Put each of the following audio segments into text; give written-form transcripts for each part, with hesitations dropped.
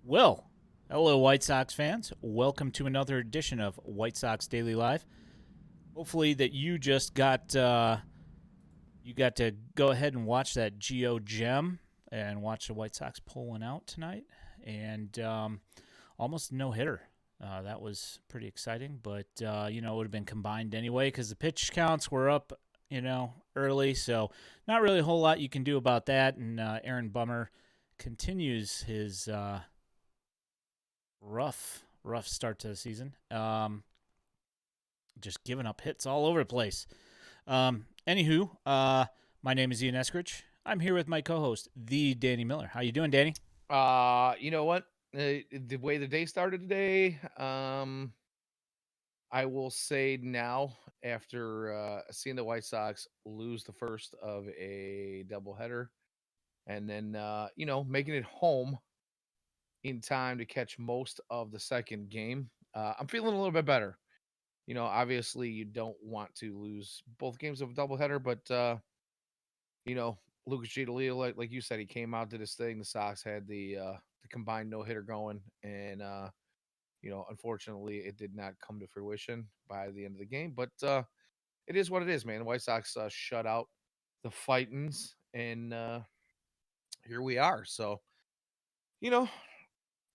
Well, hello, White Sox fans. Welcome to another edition of White Sox Daily Live. Hopefully, that you got to go ahead and watch that Geo Gem and watch the White Sox pull one out tonight, and almost no hitter. That was pretty exciting, but it would have been combined anyway because the pitch counts were up, early. So not really a whole lot you can do about that. And Aaron Bummer continues his rough start to the season. Just giving up hits all over the place. Anywho, my name is Ian Eskridge. I'm here with my co-host, the Danny Miller. How you doing, Danny? You know what? The way the day started today, I will say now after seeing the White Sox lose the first of a doubleheader, and then making it home in time to catch most of the second game, I'm feeling a little bit better. Obviously you don't want to lose both games of a doubleheader, but you know, Lucas Giolito, like you said, he came out, did his thing. The Sox had the combined no hitter going, and unfortunately, it did not come to fruition by the end of the game. But it is what it is, man. The White Sox shut out the Fightins, and here we are. So you know,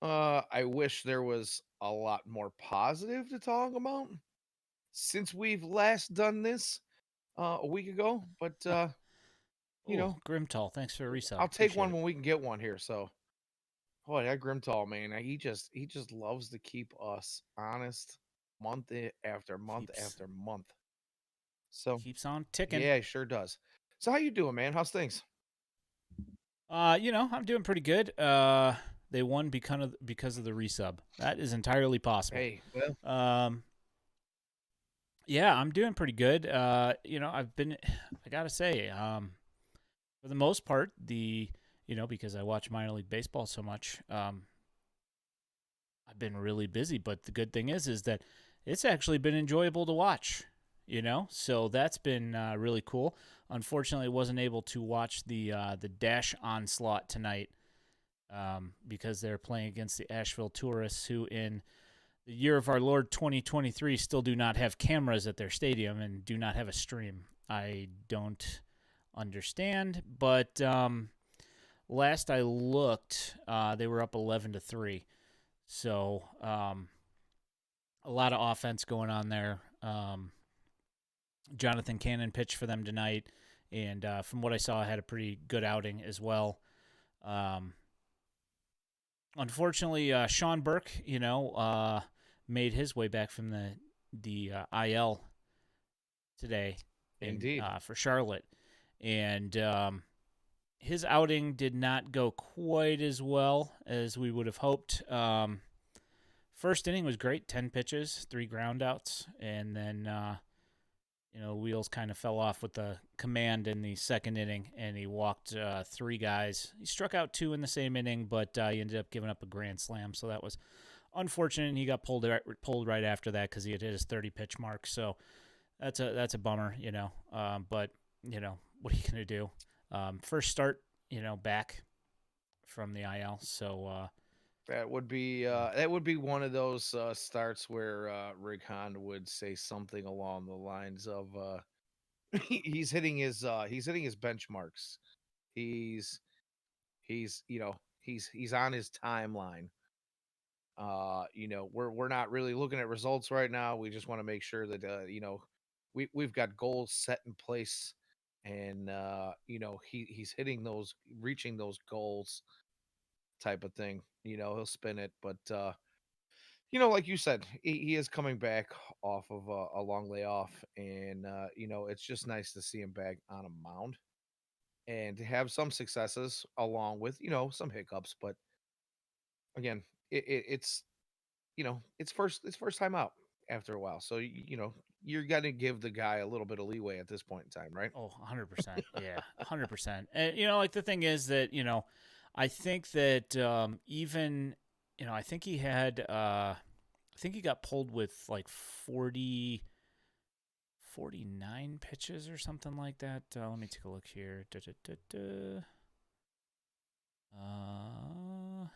I wish there was a lot more positive to talk about since we've last done this a week ago. But you Oh, know, Grimtall, thanks for a resub. I'll take Appreciate one it. when we can get one here. So, boy, that Grimtall man, he just loves to keep us honest after month Keeps after month. So, keeps on ticking. yeah, he sure does. So, how you doing, man? How's things? I'm doing pretty good. They won because of the resub. That is entirely possible. Hey, well, Um, yeah, I'm doing pretty good. I gotta say, for the most part, because I watch minor league baseball so much, I've been really busy. But the good thing is that it's actually been enjoyable to watch. So that's been really cool. Unfortunately, I wasn't able to watch the Dash onslaught tonight because they're playing against the Asheville Tourists, who in the year of our Lord 2023 still do not have cameras at their stadium and do not have a stream. I don't understand, but last I looked, they were up 11-3. So a lot of offense going on there. Jonathan Cannon pitched for them tonight, and from what I saw, had a pretty good outing as well. Um, Unfortunately, Sean Burke, made his way back from the IL today in indeed. for Charlotte, and his outing did not go quite as well as we would have hoped. First inning was great, 10 pitches, 3 groundouts, and then wheels kind of fell off with the command in the second inning, and he walked 3 guys. He struck out 2 in the same inning, but he ended up giving up a grand slam, so that was unfortunate. And he got pulled right after that because he had hit his 30 pitch mark. So that's a bummer, But what are you gonna do? First start, back from the IL. So That would be one of those starts where Rick Hahn would say something along the lines of he's hitting his benchmarks. He's he's on his timeline. We're not really looking at results right now. We just want to make sure that we've got goals set in place, and he's hitting those, reaching those goals, type of thing. He'll spin it, but like you said, he is coming back off of a long layoff, and it's just nice to see him back on a mound and to have some successes along with some hiccups, but again, it's it's first time out after a while. So you're gonna give the guy a little bit of leeway at this point in time, right? Oh, 100%. Yeah, 100%. And, the thing is that, I think that even, I think he had, I think he got pulled with like 49 pitches or something like that. Let me take a look here. Uh,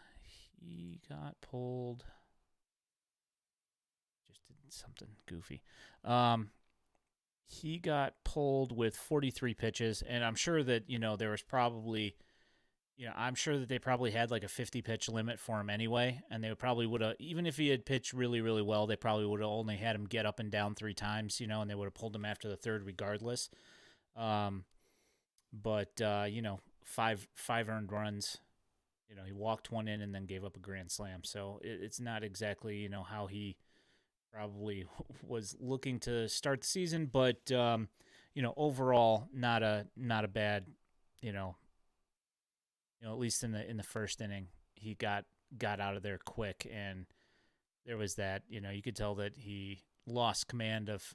he got pulled. Just did something goofy. Um, he got pulled with 43 pitches, and I'm sure that there was probably I'm sure that they probably had like a 50 pitch limit for him anyway, and they probably would have, even if he had pitched really, really well, they probably would have only had him get up and down 3 times, and they would have pulled him after the third regardless. Um, but five earned runs. He walked one in and then gave up a grand slam. So it's not exactly how he probably was looking to start the season, but overall not a bad you know at least in the first inning, he got out of there quick, and there was that. You could tell that he lost command of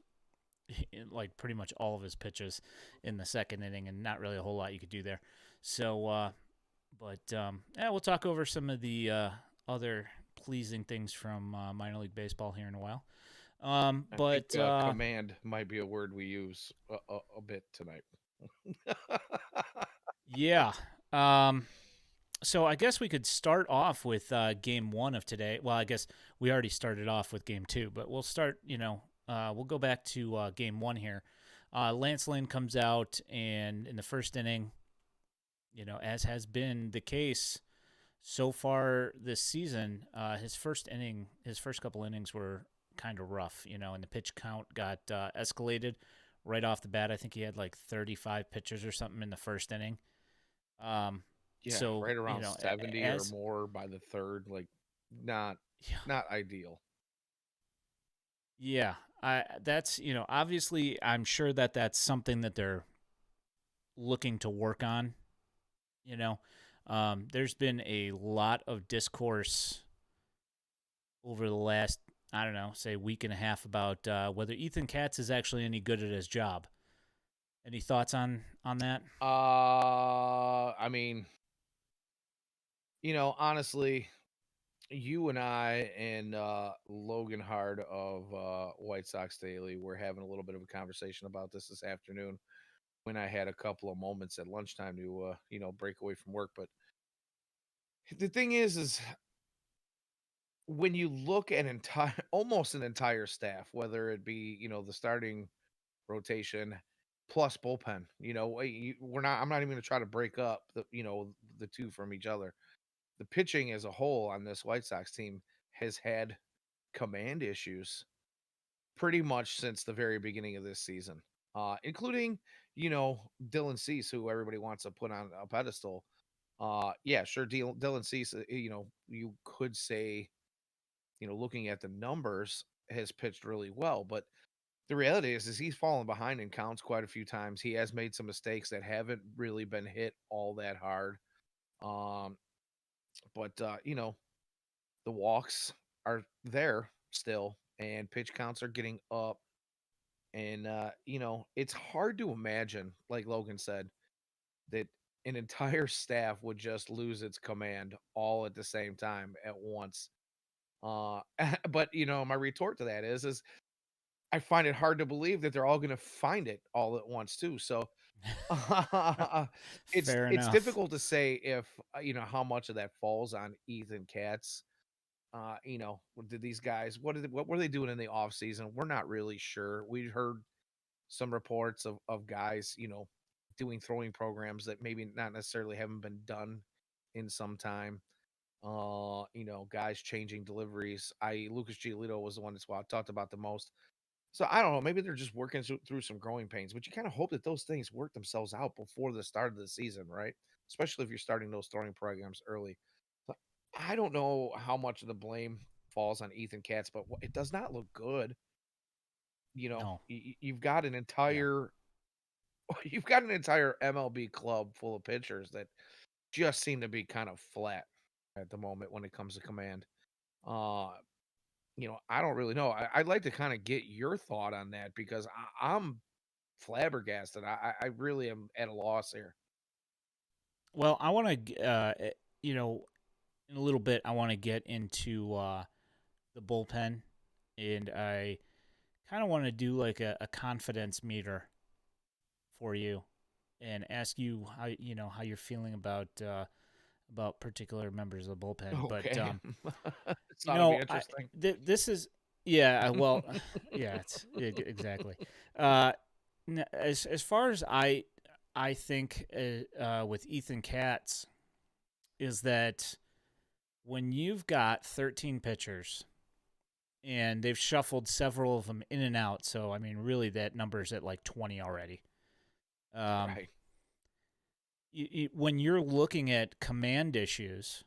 like pretty much all of his pitches in the second inning, and not really a whole lot you could do there. So, yeah, we'll talk over some of the other pleasing things from minor league baseball here in a while. I think But command might be a word we use a bit tonight. yeah. Um, So I guess we could start off with game one of today. Well, I guess we already started off with game two, but we'll start. We'll go back to game one here. Lance Lynn comes out, and in the first inning, as has been the case so far this season, his first couple innings were kind of rough. And the pitch count got escalated right off the bat. I think he had like 35 pitches or something in the first inning. Um, Yeah, so right around 70 or as more by the third, like not yeah, not ideal. yeah, I that's obviously I'm sure that that's something that they're looking to work on. You know, there's been a lot of discourse over the last, I don't know, say week and a half about whether Ethan Katz is actually any good at his job. Any thoughts on that? I mean, honestly, you and I and Logan Hard of White Sox Daily were having a little bit of a conversation about this afternoon when I had a couple of moments at lunchtime to break away from work. But the thing is when you look at entire almost an entire staff, whether it be the starting rotation plus bullpen, we're not. I'm not even going to try to break up the two from each other. The pitching as a whole on this White Sox team has had command issues pretty much since the very beginning of this season, including Dylan Cease, who everybody wants to put on a pedestal. Yeah, sure, Dylan Cease, you could say, looking at the numbers, has pitched really well, but the reality is he's fallen behind in counts quite a few times. He has made some mistakes that haven't really been hit all that hard. Um, but the walks are there still, and pitch counts are getting up. And it's hard to imagine, like Logan said, that an entire staff would just lose its command all at the same time at once. Uh, but my retort to that is I find it hard to believe that they're all going to find it all at once too. So it's Fair it's enough. difficult to say if how much of that falls on Ethan Katz. Did these guys what were they doing in the off season? We're not really sure. We heard some reports of guys, doing throwing programs that maybe not necessarily haven't been done in some time. Guys changing deliveries. Lucas Giolito was the one that's talked about the most. So I don't know. Maybe they're just working through some growing pains, but you kind of hope that those things work themselves out before the start of the season, right? Especially if you're starting those throwing programs early. So I don't know how much of the blame falls on Ethan Katz, but it does not look good. No. You've got an Yeah. entire you've got an entire MLB club full of pitchers that just seem to be kind of flat at the moment when it comes to command. Uh, I don't really know. I'd like to kind of get your thought on that because I'm flabbergasted. I really am at a loss here. Well, I want to, in a little bit, I want to get into the bullpen, and I kind of want to do like a confidence meter for you, and ask you how you're feeling about about particular members of the bullpen. But Okay. It's you ought to be know, interesting. this is yeah. Well, yeah, exactly. Uh, as far as I think with Ethan Katz is that when you've got 13 pitchers and they've shuffled several of them in and out, so I mean, really, that number's at like 20 already. Um, Right. when you're looking at command issues,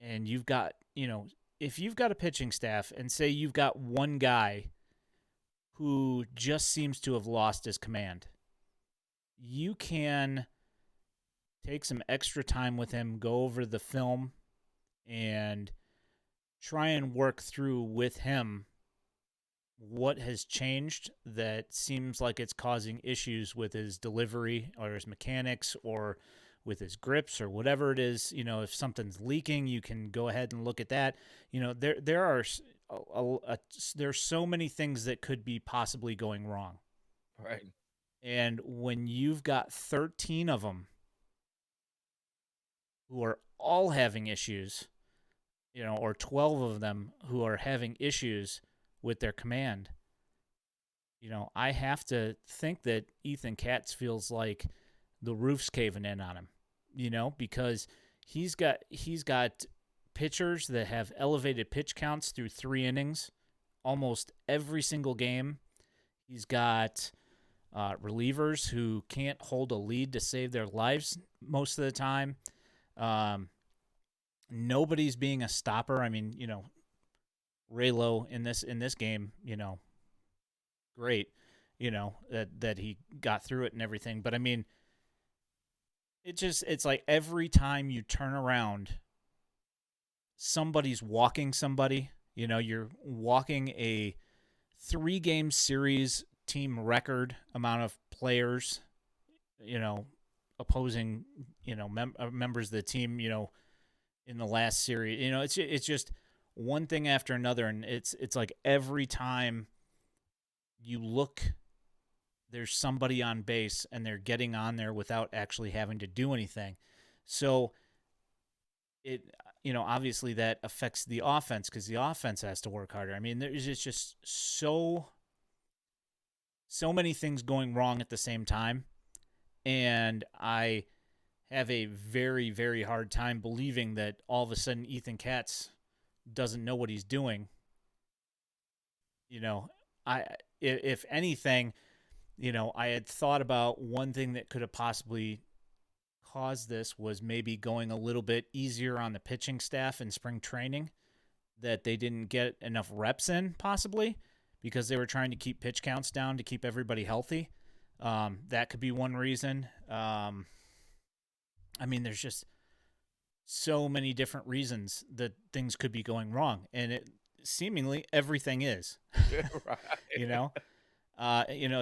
and you've got, if you've got a pitching staff, and say you've got one guy who just seems to have lost his command, you can take some extra time with him, go over the film, and try and work through with him what has changed that seems like it's causing issues with his delivery or his mechanics or with his grips or whatever it is. If something's leaking, you can go ahead and look at that. There are there's so many things that could be possibly going wrong. Right. And when you've got 13 of them who are all having issues, or 12 of them who are having issues with their command, I have to think that Ethan Katz feels like the roof's caving in on him, because he's got pitchers that have elevated pitch counts through 3 innings almost every single game. He's got relievers who can't hold a lead to save their lives most of the time. Nobody's being a stopper. I mean, Raylo in this game, great, that he got through it and everything. But I mean, it's like every time you turn around, somebody's walking somebody. You're walking a 3-game series team record amount of players, opposing, members of the team, in the last series. It's just one thing after another, and it's like every time you look, there's somebody on base and they're getting on there without actually having to do anything. So it obviously that affects the offense because the offense has to work harder. I mean, there's just so many things going wrong at the same time, and I have a very, very hard time believing that all of a sudden Ethan Katz doesn't know what he's doing. You know, I if anything, I had thought about one thing that could have possibly caused this was maybe going a little bit easier on the pitching staff in spring training, that they didn't get enough reps in, possibly because they were trying to keep pitch counts down to keep everybody healthy. That could be one reason. I mean, there's just so many different reasons that things could be going wrong, and seemingly everything is. Right. you know,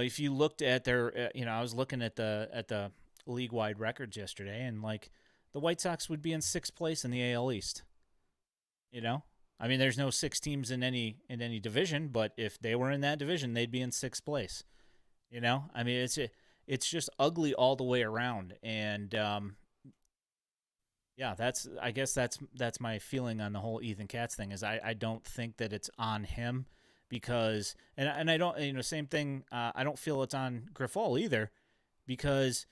if you looked at their, I was looking at the league wide records yesterday, and like the White Sox would be in 6th place in the AL East. I mean, there's no 6 teams in any division, but if they were in that division, they'd be in 6th place. I mean, it's just ugly all the way around, and yeah, I guess that's my feeling on the whole Ethan Katz thing. Is I don't think that it's on him because and I don't, same thing. I don't feel it's on Grifol either, because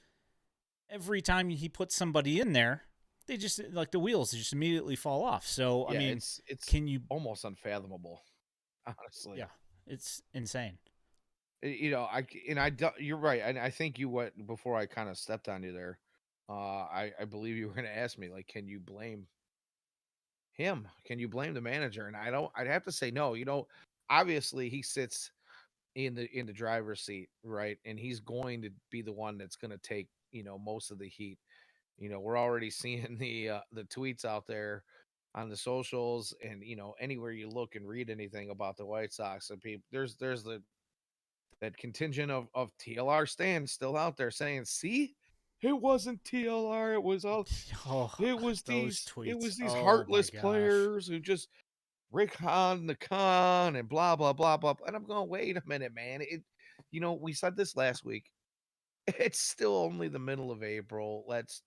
every time he puts somebody in there, they just, like, the wheels just immediately fall off. So I Yeah, mean, it's can you? almost unfathomable, honestly. Yeah, it's insane. You're right. And I think you went before I kind of stepped on you there. I believe you were going to ask me, like, can you blame him? Can you blame the manager? And I'd have to say no. Obviously he sits in the driver's seat, right? And he's going to be the one that's going to take, most of the heat. We're already seeing the tweets out there on the socials, and anywhere you look and read anything about the White Sox, and people, there's that contingent of TLR stands still out there saying, "See, it wasn't TLR. Oh, those It tweets. was these Oh my heartless gosh. players who just Rick Hahn the con and blah blah blah blah." And I'm going, wait a minute, man. We said this last week. It's still only the middle of April. Let's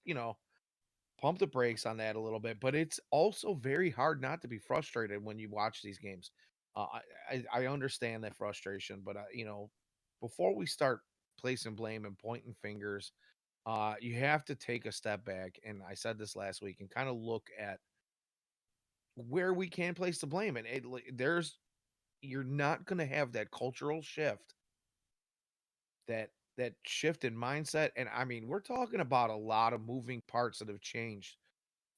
pump the brakes on that a little bit. But it's also very hard not to be frustrated when you watch these games. I understand that frustration, but before we start placing blame and pointing fingers, you have to take a step back. And I said this last week and kind of look at where we can place the blame. And you're not going to have that cultural shift, that shift in mindset. And I mean, we're talking about a lot of moving parts that have changed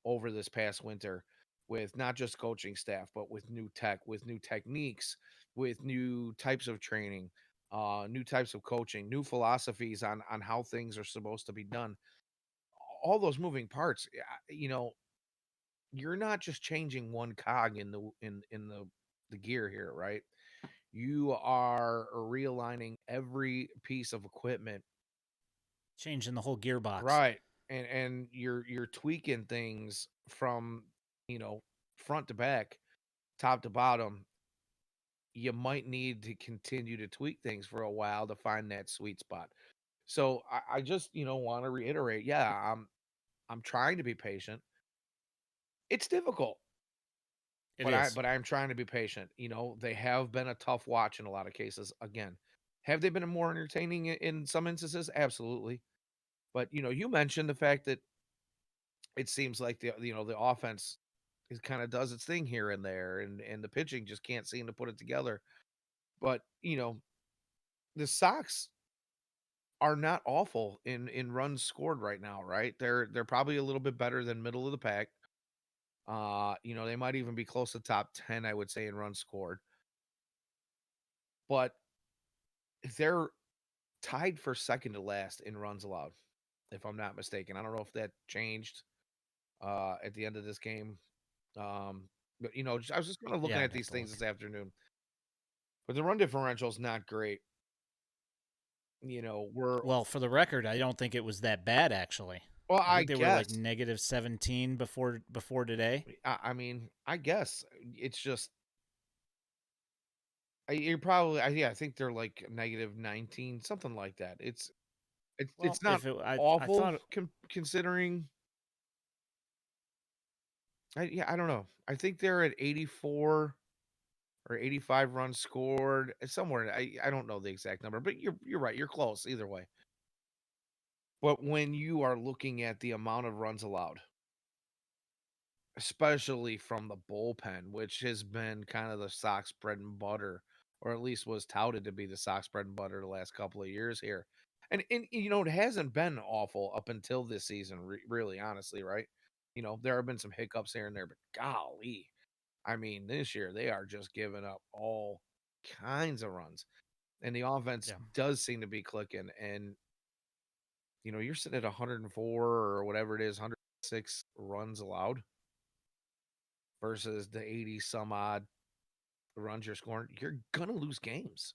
over this past winter, with not just coaching staff, but with new tech, with new techniques, with new types of training, new types of coaching, new philosophies on how things are supposed to be done. All those moving parts, you're not just changing one cog in the gear here, right? You are realigning every piece of equipment, Changing the whole gearbox. right? And you're tweaking things from, you know, front to back, top to bottom. You might need to continue to tweak things for a while to find that sweet spot. So I just, want to reiterate, yeah, I'm trying to be patient. It's difficult, It but I is. but I'm trying to be patient. They have been a tough watch in a lot of cases. Again, have they been more entertaining in some instances? Absolutely. But you mentioned the fact that it seems like the offense it kind of does its thing here and there, and the pitching just can't seem to put it together. But the Sox are not awful in runs scored right now, right? They're probably a little bit better than middle of the pack. They might even be close to top 10, I would say, in runs scored. But they're tied for second to last in runs allowed, if I'm not mistaken. I don't know if that changed at the end of this game. But I was just kind of looking Yeah, I'd at have these to things look. this afternoon. But the run differential is not great. We're Well, for the record, I don't think it was that bad actually. well, I I think they were like guess. negative 17 before today. I mean, I guess it's just you're probably yeah. I think they're like negative 19, something like that. It's Well, not if it, I awful thought, considering. Yeah, I don't know. I think they're at 84 or 85 runs scored somewhere. I don't know the exact number, but you're right. You're close either way. But when you are looking at the amount of runs allowed, especially from the bullpen, which has been kind of the Sox bread and butter, or at least was touted to be the Sox bread and butter the last couple of years here. And it hasn't been awful up until this season, really, honestly, right? There have been some hiccups here and there, but golly, I mean, this year they are just giving up all kinds of runs, and the offense yeah, does seem to be clicking. And you're sitting at 104 or whatever it is, 106 runs allowed versus the 80 some odd runs you're scoring. You're gonna lose games.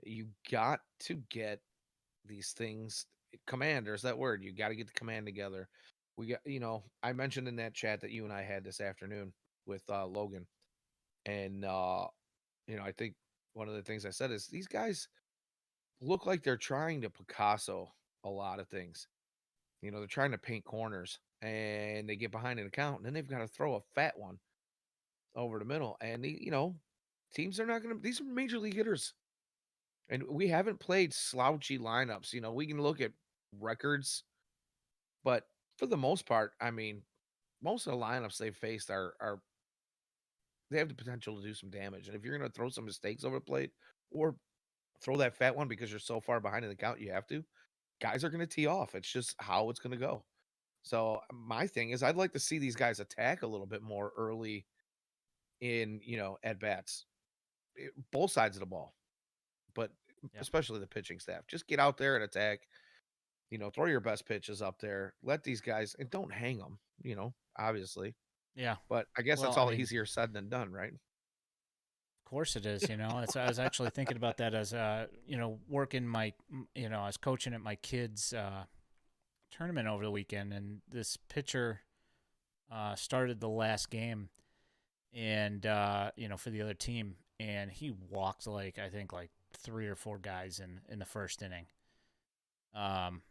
You got to get these things. Command, there's that word. You got to get the command together. We got, I mentioned in that chat that you and I had this afternoon with Logan, and I think one of the things I said is these guys look like they're trying to Picasso a lot of things. They're trying to paint corners, and they get behind an account, and then they've got to throw a fat one over the middle. And teams are not going to. These are major league hitters, and we haven't played slouchy lineups. We can look at records, but for the most part, I mean, most of the lineups they've faced are they have the potential to do some damage. And if you're going to throw some mistakes over the plate or throw that fat one because you're so far behind in the count, you have to. Guys are going to tee off. It's just how it's going to go. So my thing is, I'd like to see these guys attack a little bit more early in at bats, both sides of the ball, but yeah, especially the pitching staff. Just get out there and attack. Throw your best pitches up there. Let these guys and don't hang them. Obviously, yeah. but I guess Well, that's I all mean, easier said than done, right? of course it is. I was actually thinking about that as working I was coaching at my kids' tournament over the weekend, and this pitcher started the last game, and for the other team, and he walked like I think like three or four guys in the first inning. Um,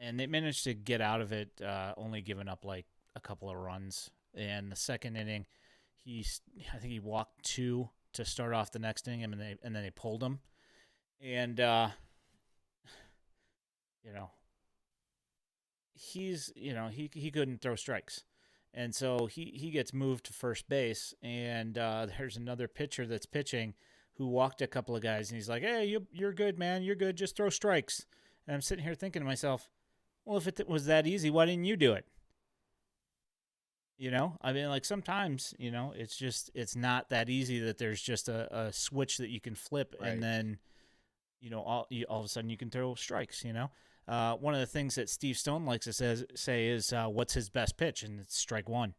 and they managed to get out of it, only giving up like a couple of runs. And the second inning, I think he walked two to start off the next inning, and then they pulled him. And you know, he couldn't throw strikes, and so he gets moved to first base. And there's another pitcher that's pitching who walked a couple of guys, and he's like, "Hey, you're good, man. You're good. Just throw strikes." And I'm sitting here thinking to myself, well, if it was that easy, why didn't you do it? I mean, like sometimes, it's not that easy that there's just a switch that you can flip, and Right. then, all of a sudden you can throw strikes. One of the things that Steve Stone likes to say is, what's his best pitch? And it's strike one,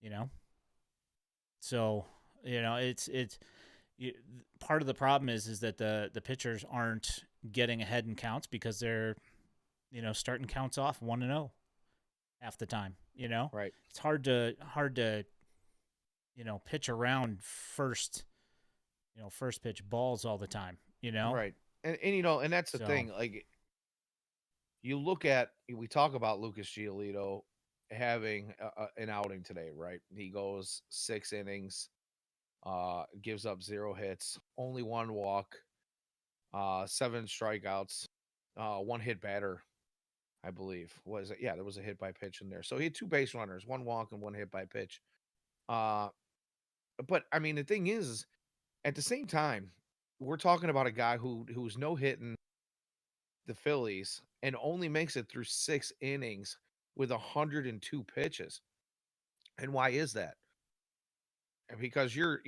you know? So, it's you, part of the problem is that the pitchers aren't getting ahead in counts because they're, starting counts off 1-0 half the time. Right. It's hard to pitch around first pitch balls all the time. Right. And that's the So thing. Like you look at, we talk about Lucas Giolito having an outing today, right? He goes 6 innings, gives up 0 hits, only 1 walk, 7 strikeouts, 1 hit batter, I believe. Was it? Yeah, there was a hit by pitch in there. So he had 2 base runners, 1 walk and 1 hit by pitch. Uh, but I mean, the thing is, at the same time, we're talking about a guy who's no hitting the Phillies and only makes it through 6 innings with 102 pitches. And why is that? Because sure,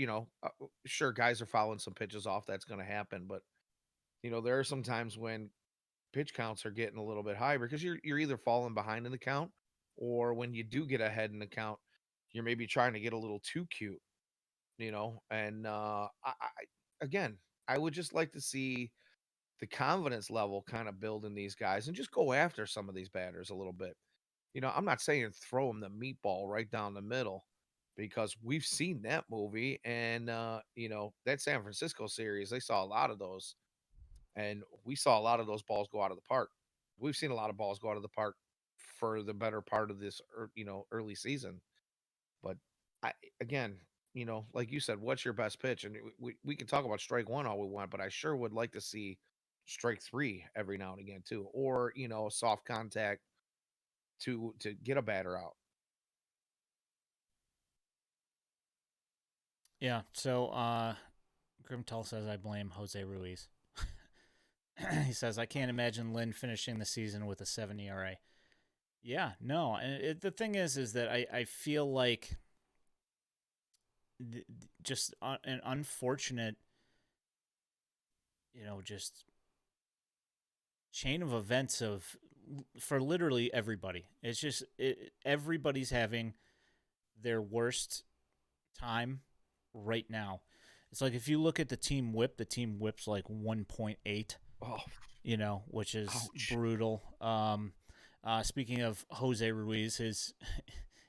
guys are fouling some pitches off. That's going to happen. But, there are some times when pitch counts are getting a little bit high because you're either falling behind in the count, or when you do get ahead in the count, you're maybe trying to get a little too cute, And again, I would just like to see the confidence level kind of build in these guys and just go after some of these batters a little bit. I'm not saying throw them the meatball right down the middle because we've seen that movie, and that San Francisco series, they saw a lot of those, and we saw a lot of those balls go out of the park. We've seen a lot of balls go out of the park for the better part of this early season. But I again, like you said, what's your best pitch? And we can talk about strike one all we want, but I sure would like to see strike three every now and again too, or soft contact to get a batter out. yeah, so Grimtall says I blame Jose Ruiz. He says I can't imagine Lynn finishing the season with a 7 ERA. Yeah, no, and the thing is that I feel like just an unfortunate, just chain of events for literally everybody. It's just everybody's having their worst time right now. It's like if you look at the team whip's like 1.8, Oh, which is ouch. brutal. Speaking of Jose Ruiz,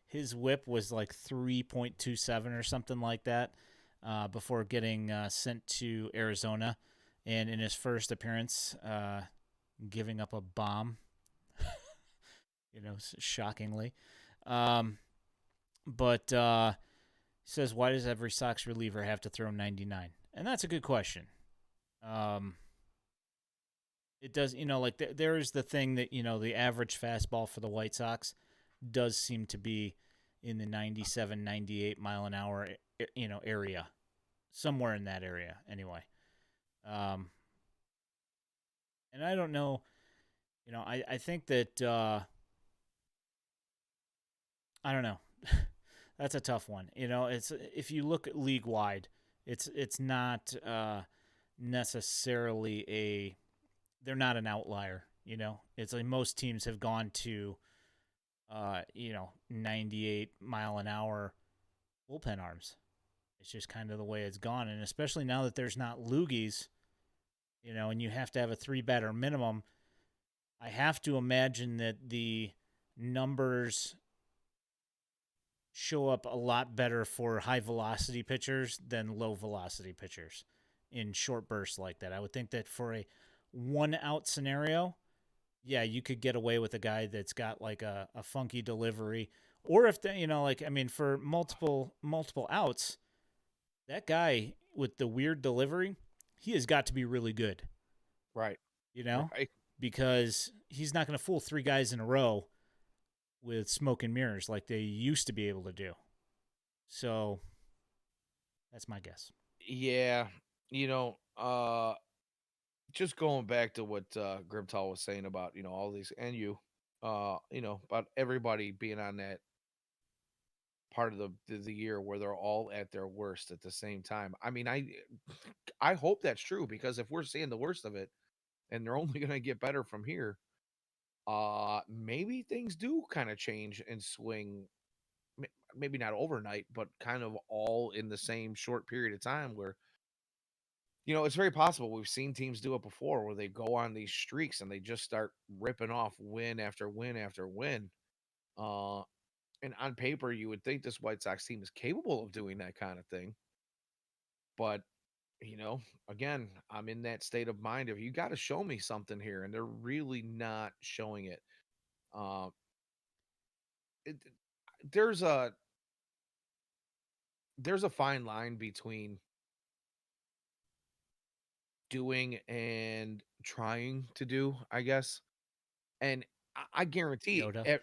his whip was like 3.27 or something like that, before getting sent to Arizona, and in his first appearance, giving up a bomb. Shockingly. Um, but he says, why does every Sox reliever have to throw 99? And that's a good question. Um, it does, like there is the thing that, the average fastball for the White Sox does seem to be in the 97, 98 mile an hour, area. Somewhere in that area, anyway. Um, and I don't know, I think that, I don't know. That's a tough one. It's if you look at league wide, it's not necessarily they're not an outlier. It's like most teams have gone to 98 mile an hour bullpen arms. It's just kind of the way it's gone, and especially now that there's not loogies, and you have to have a 3 batter minimum. I have to imagine that the numbers show up a lot better for high velocity pitchers than low velocity pitchers in short bursts like that. I would think that for a 1 out scenario, yeah, you could get away with a guy that's got like a funky delivery, or if the, like I mean, for multiple outs, that guy with the weird delivery, he has got to be really good, Right. you know, Right. because he's not going to fool three guys in a row with smoke and mirrors like they used to be able to do. So that's my guess. Yeah. You know, just going back to what Grimtall was saying about, all these and about everybody being on that part of the year where they're all at their worst at the same time. I mean, I hope that's true because if we're seeing the worst of it and they're only going to get better from here, maybe things do kind of change and swing. Maybe not overnight, but kind of all in the same short period of time where it's very possible. We've seen teams do it before where they go on these streaks and they just start ripping off win after win after win. Uh, and on paper, you would think this White Sox team is capable of doing that kind of thing. But, you know, again, I'm in that state of mind of you got to show me something here. And they're really not showing it. Uh, it there's a there's a fine line between doing and trying to do, I guess. And I guarantee Yoda.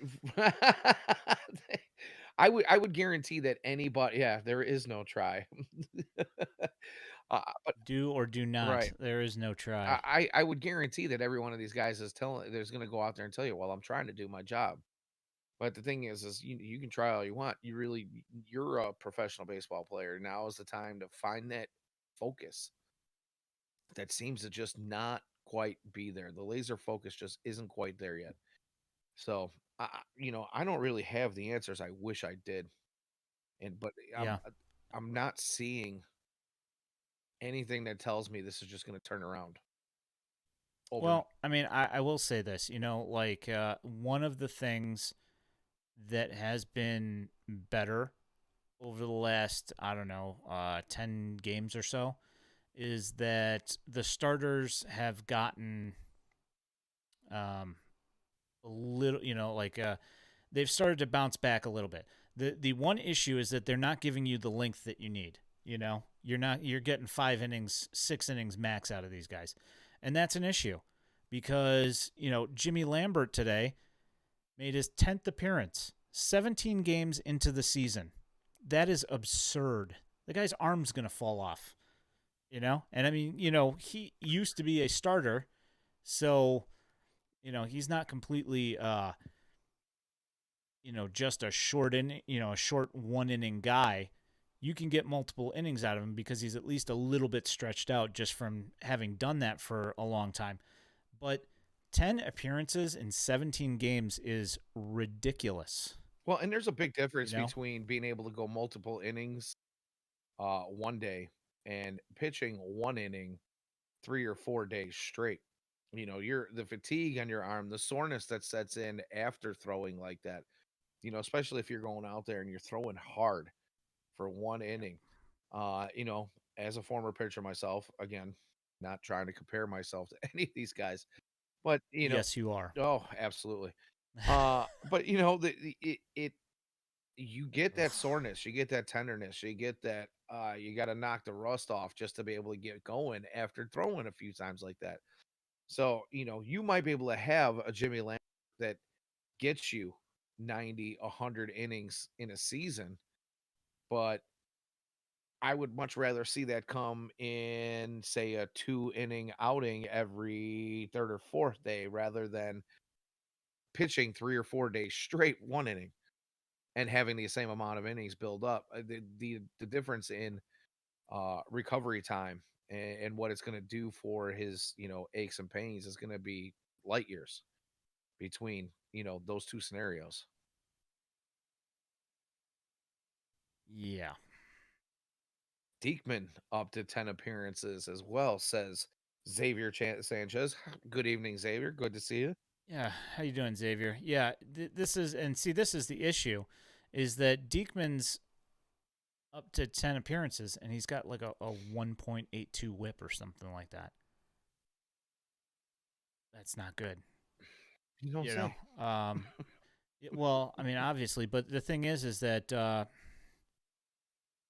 I would guarantee that anybody, yeah, there is no try. But Do or do not. right. There is no try. I would guarantee that every one of these guys is telling there's gonna go out there and tell you, well, I'm trying to do my job. But the thing is you can try all you want. You're a professional baseball player. Now is the time to find that focus that seems to just not quite be there. The laser focus just isn't quite there yet. So, I don't really have the answers. I wish I did, but Yeah. I'm not seeing anything that tells me this is just going to turn around overnight. Well, I mean, I will say this, like one of the things that has been better over the last, I don't know, 10 games or so is that the starters have gotten um, a little, they've started to bounce back a little bit. The one issue is that they're not giving you the length that you need. You're getting 5 innings, 6 innings max out of these guys, and that's an issue because Jimmy Lambert today made his 10th appearance, 17 games into the season. That is absurd. The guy's arm's gonna fall off. And I mean, he used to be a starter, so he's not completely just a short 1 inning guy. You can get multiple innings out of him because he's at least a little bit stretched out just from having done that for a long time. But 10 appearances in 17 games is ridiculous. Well, and there's a big You difference know? between being able to go multiple innings one day and pitching 1 inning 3 or 4 days straight. You're the fatigue on your arm, the soreness that sets in after throwing like that. Especially if you're going out there and you're throwing hard for 1 inning. Uh, you know, as a former pitcher myself, again, not trying to compare myself to any of these guys, but Yes, you are. oh, absolutely. But it you get that soreness, you get that tenderness, you get that you got to knock the rust off just to be able to get going after throwing a few times like that. So, you might be able to have a Jimmy Lamb that gets you 90, 100 innings in a season, but I would much rather see that come in, say, a 2 inning outing every third or fourth day rather than pitching 3 or 4 days straight 1 inning and having the same amount of innings build up. The difference in recovery time and what it's going to do for his aches and pains is going to be light years between those two scenarios. Yeah. Diekman up to 10 appearances as well, says Xavier Sanchez. Good evening, Xavier. Good to see you. Yeah. How you doing, Xavier? Yeah. This is the issue, is that Diekman's up to 10 appearances and he's got like a 1.82 whip or something like that. That's not good. You don't You say. know, well, I mean, obviously, but the thing is that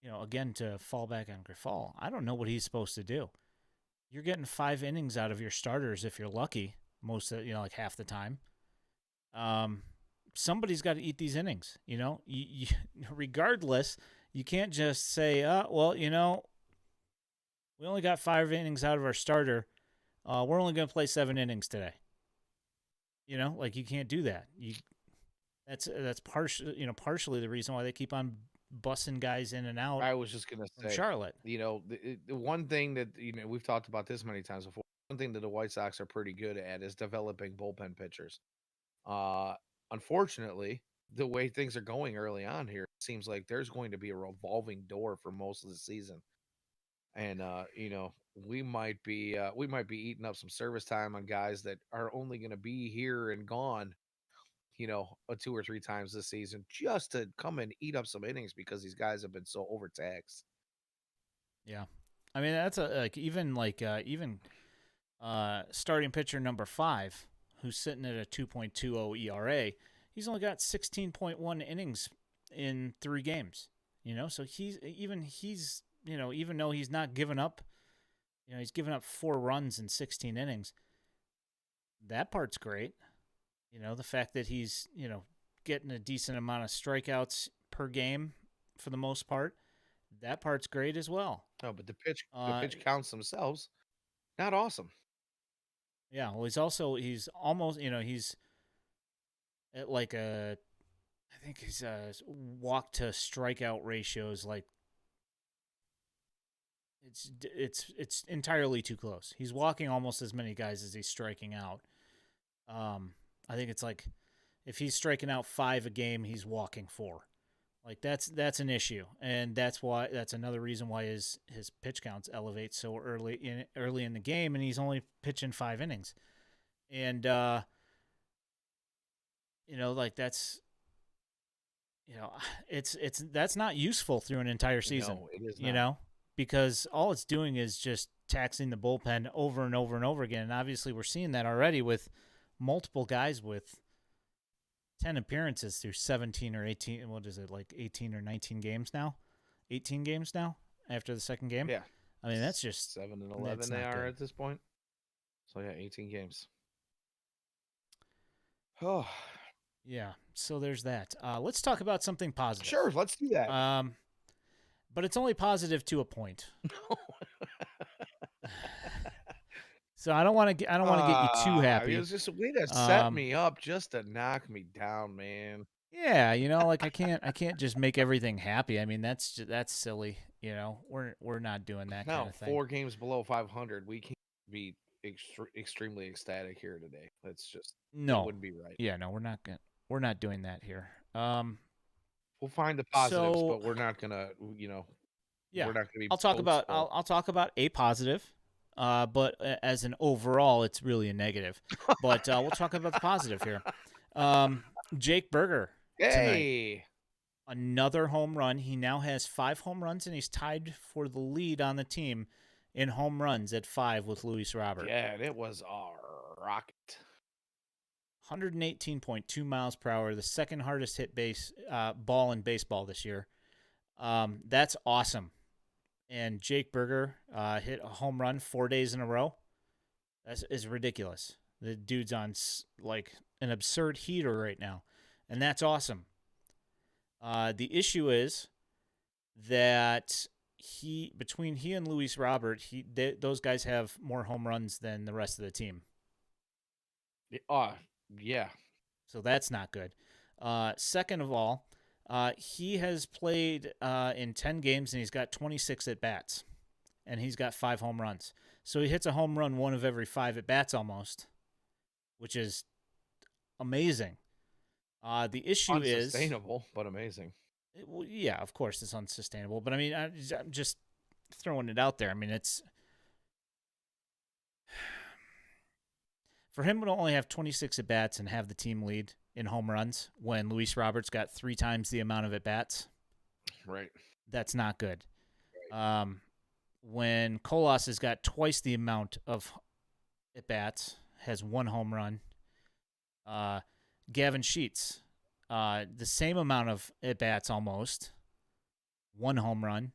again, to fall back on Grifol, I don't know what he's supposed to do. You're getting 5 innings out of your starters if you're lucky, most of, like half the time. Somebody's got to eat these innings. Regardless, you can't just say, well, we only got 5 innings out of our starter. We're only going to play 7 innings today. Like you can't do that. That's partially the reason why they keep on bussing guys in and out I was just gonna from say, Charlotte. the one thing that we've talked about this many times before. One thing that the White Sox are pretty good at is developing bullpen pitchers. Uh, Unfortunately, the way things are going early on here, it seems like there's going to be a revolving door for most of the season, and we might be eating up some service time on guys that are only going to be here and gone, 2 or 3 times this season just to come and eat up some innings because these guys have been so overtaxed. Yeah, I mean that's even starting pitcher number 5, who's sitting at a 2.20 ERA. He's only got 16.1 innings in 3 games. So even though he's not given up, he's given up 4 runs in 16 innings. That part's great. The fact that he's, getting a decent amount of strikeouts per game for the most part, that part's great as well. Oh, but the pitch counts themselves. Not awesome. Yeah, well, he's almost, he's at like I think his walk to strikeout ratio is like it's entirely too close. He's walking almost as many guys as he's striking out. I think it's like if he's striking out 5 a game, he's walking 4. Like that's an issue, and that's another reason why his pitch counts elevate so early in the game, and he's only pitching 5 innings, and like that's that's not useful through an entire season. No, it is not. Because all it's doing is just taxing the bullpen over and over and over again, and obviously we're seeing that already with multiple guys with 10 appearances through 17 or 18. What is it, like 18 or 19 games now? 18 games now after the second game? Yeah. I mean, that's just 7 and 11 they are at this point. So, yeah, 18 games. Oh. Yeah, so there's that. Let's talk about something positive. Sure, let's do that. But it's only positive to a point. So I don't want to get you too happy. It was just a way to set me up, just to knock me down, man. Yeah, like I can't just make everything happy. I mean, that's silly. We're not doing that kind of thing. 4 games below 500, we can't be extremely ecstatic here today. That's just no, it wouldn't be right. Yeah, no, we're not doing that here. We'll find the positives, but we're not gonna, yeah, we're not gonna be. I'll talk about a positive. But as an overall, it's really a negative. But we'll talk about the positive here. Jake Berger. Hey. Tonight, another home run. He now has 5 home runs, and he's tied for the lead on the team in home runs at 5 with Luis Robert. Yeah, and it was a rocket. 118.2 miles per hour, the second hardest hit ball in baseball this year. That's awesome. And Jake Berger hit a home run 4 days in a row. That is ridiculous. The dude's on like an absurd heater right now, and that's awesome. The issue is that between he and Luis Robert, those guys have more home runs than the rest of the team. Yeah. So that's not good. Second of all, he has played in 10 games, and he's got 26 at-bats, and he's got 5 home runs. So he hits a home run 1 of every 5 at-bats almost, which is amazing. The issue is... Unsustainable, but amazing. Well, yeah, of course it's unsustainable, but I mean, I'm just throwing it out there. I mean, it's... For him to only have 26 at-bats and have the team lead in home runs when Luis Roberts got 3 times the amount of at-bats. Right. That's not good. Right. When Colas has got twice the amount of at-bats, has 1 home run, Uh, Gavin Sheets, the same amount of at bats almost, one home run,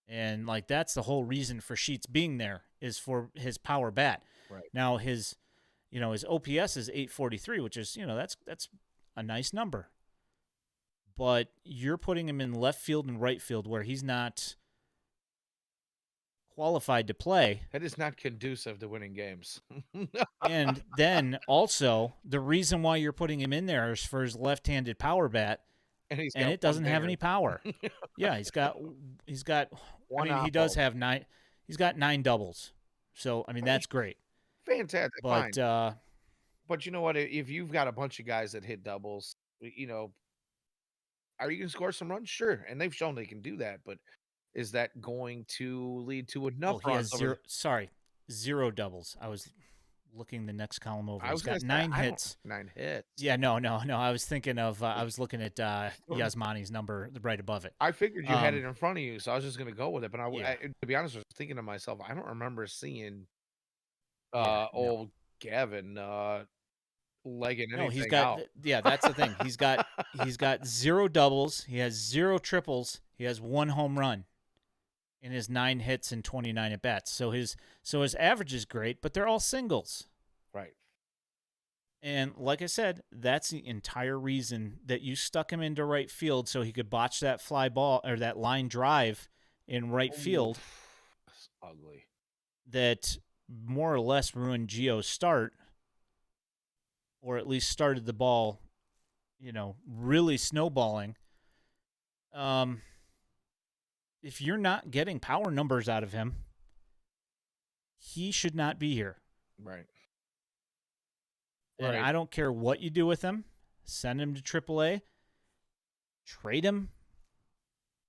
and like that's the whole reason for Sheets being there is for his power bat. Right. Now his OPS is 843, which is that's a nice number, but you're putting him in left field and right field where he's not qualified to play. That is not conducive to winning games. And then also the reason why you're putting him in there is for his left-handed power bat, And he's and got it one doesn't have banger. any power. Yeah, he's got. I One mean, he does oppo. have nine. He's got 9 doubles. So I mean Hey, that's great. fantastic. But Fine. But you know what? If you've got a bunch of guys that hit doubles, are you going to score some runs? Sure. And they've shown they can do that. But is that going to lead to enough he has runs over zero. the. Sorry, 0 doubles. I was looking the next column over. I He's was going got to say, nine I don't. hits. 9 hits. Yeah, no. I was thinking of. I was looking at Yasmani's number right above it. I figured you had it in front of you, so I was just going to go with it. But Yeah, to be honest, I was thinking to myself, I don't remember seeing yeah, no. old Gavin legging No, he's anything got. out. Yeah, that's the thing. He's got 0 doubles. He has 0 triples. He has 1 home run in his 9 hits and 29 at bats. So his average is great, but they're all singles. Right. And like I said, that's the entire reason that you stuck him into right field so he could botch that fly ball or that line drive in right field Oof, that's ugly. that more or less ruined Gio's start, or at least started the ball, really snowballing. Um, if you're not getting power numbers out of him, he should not be here. Right. And Right. I don't care what you do with him. Send him to AAA. Trade him.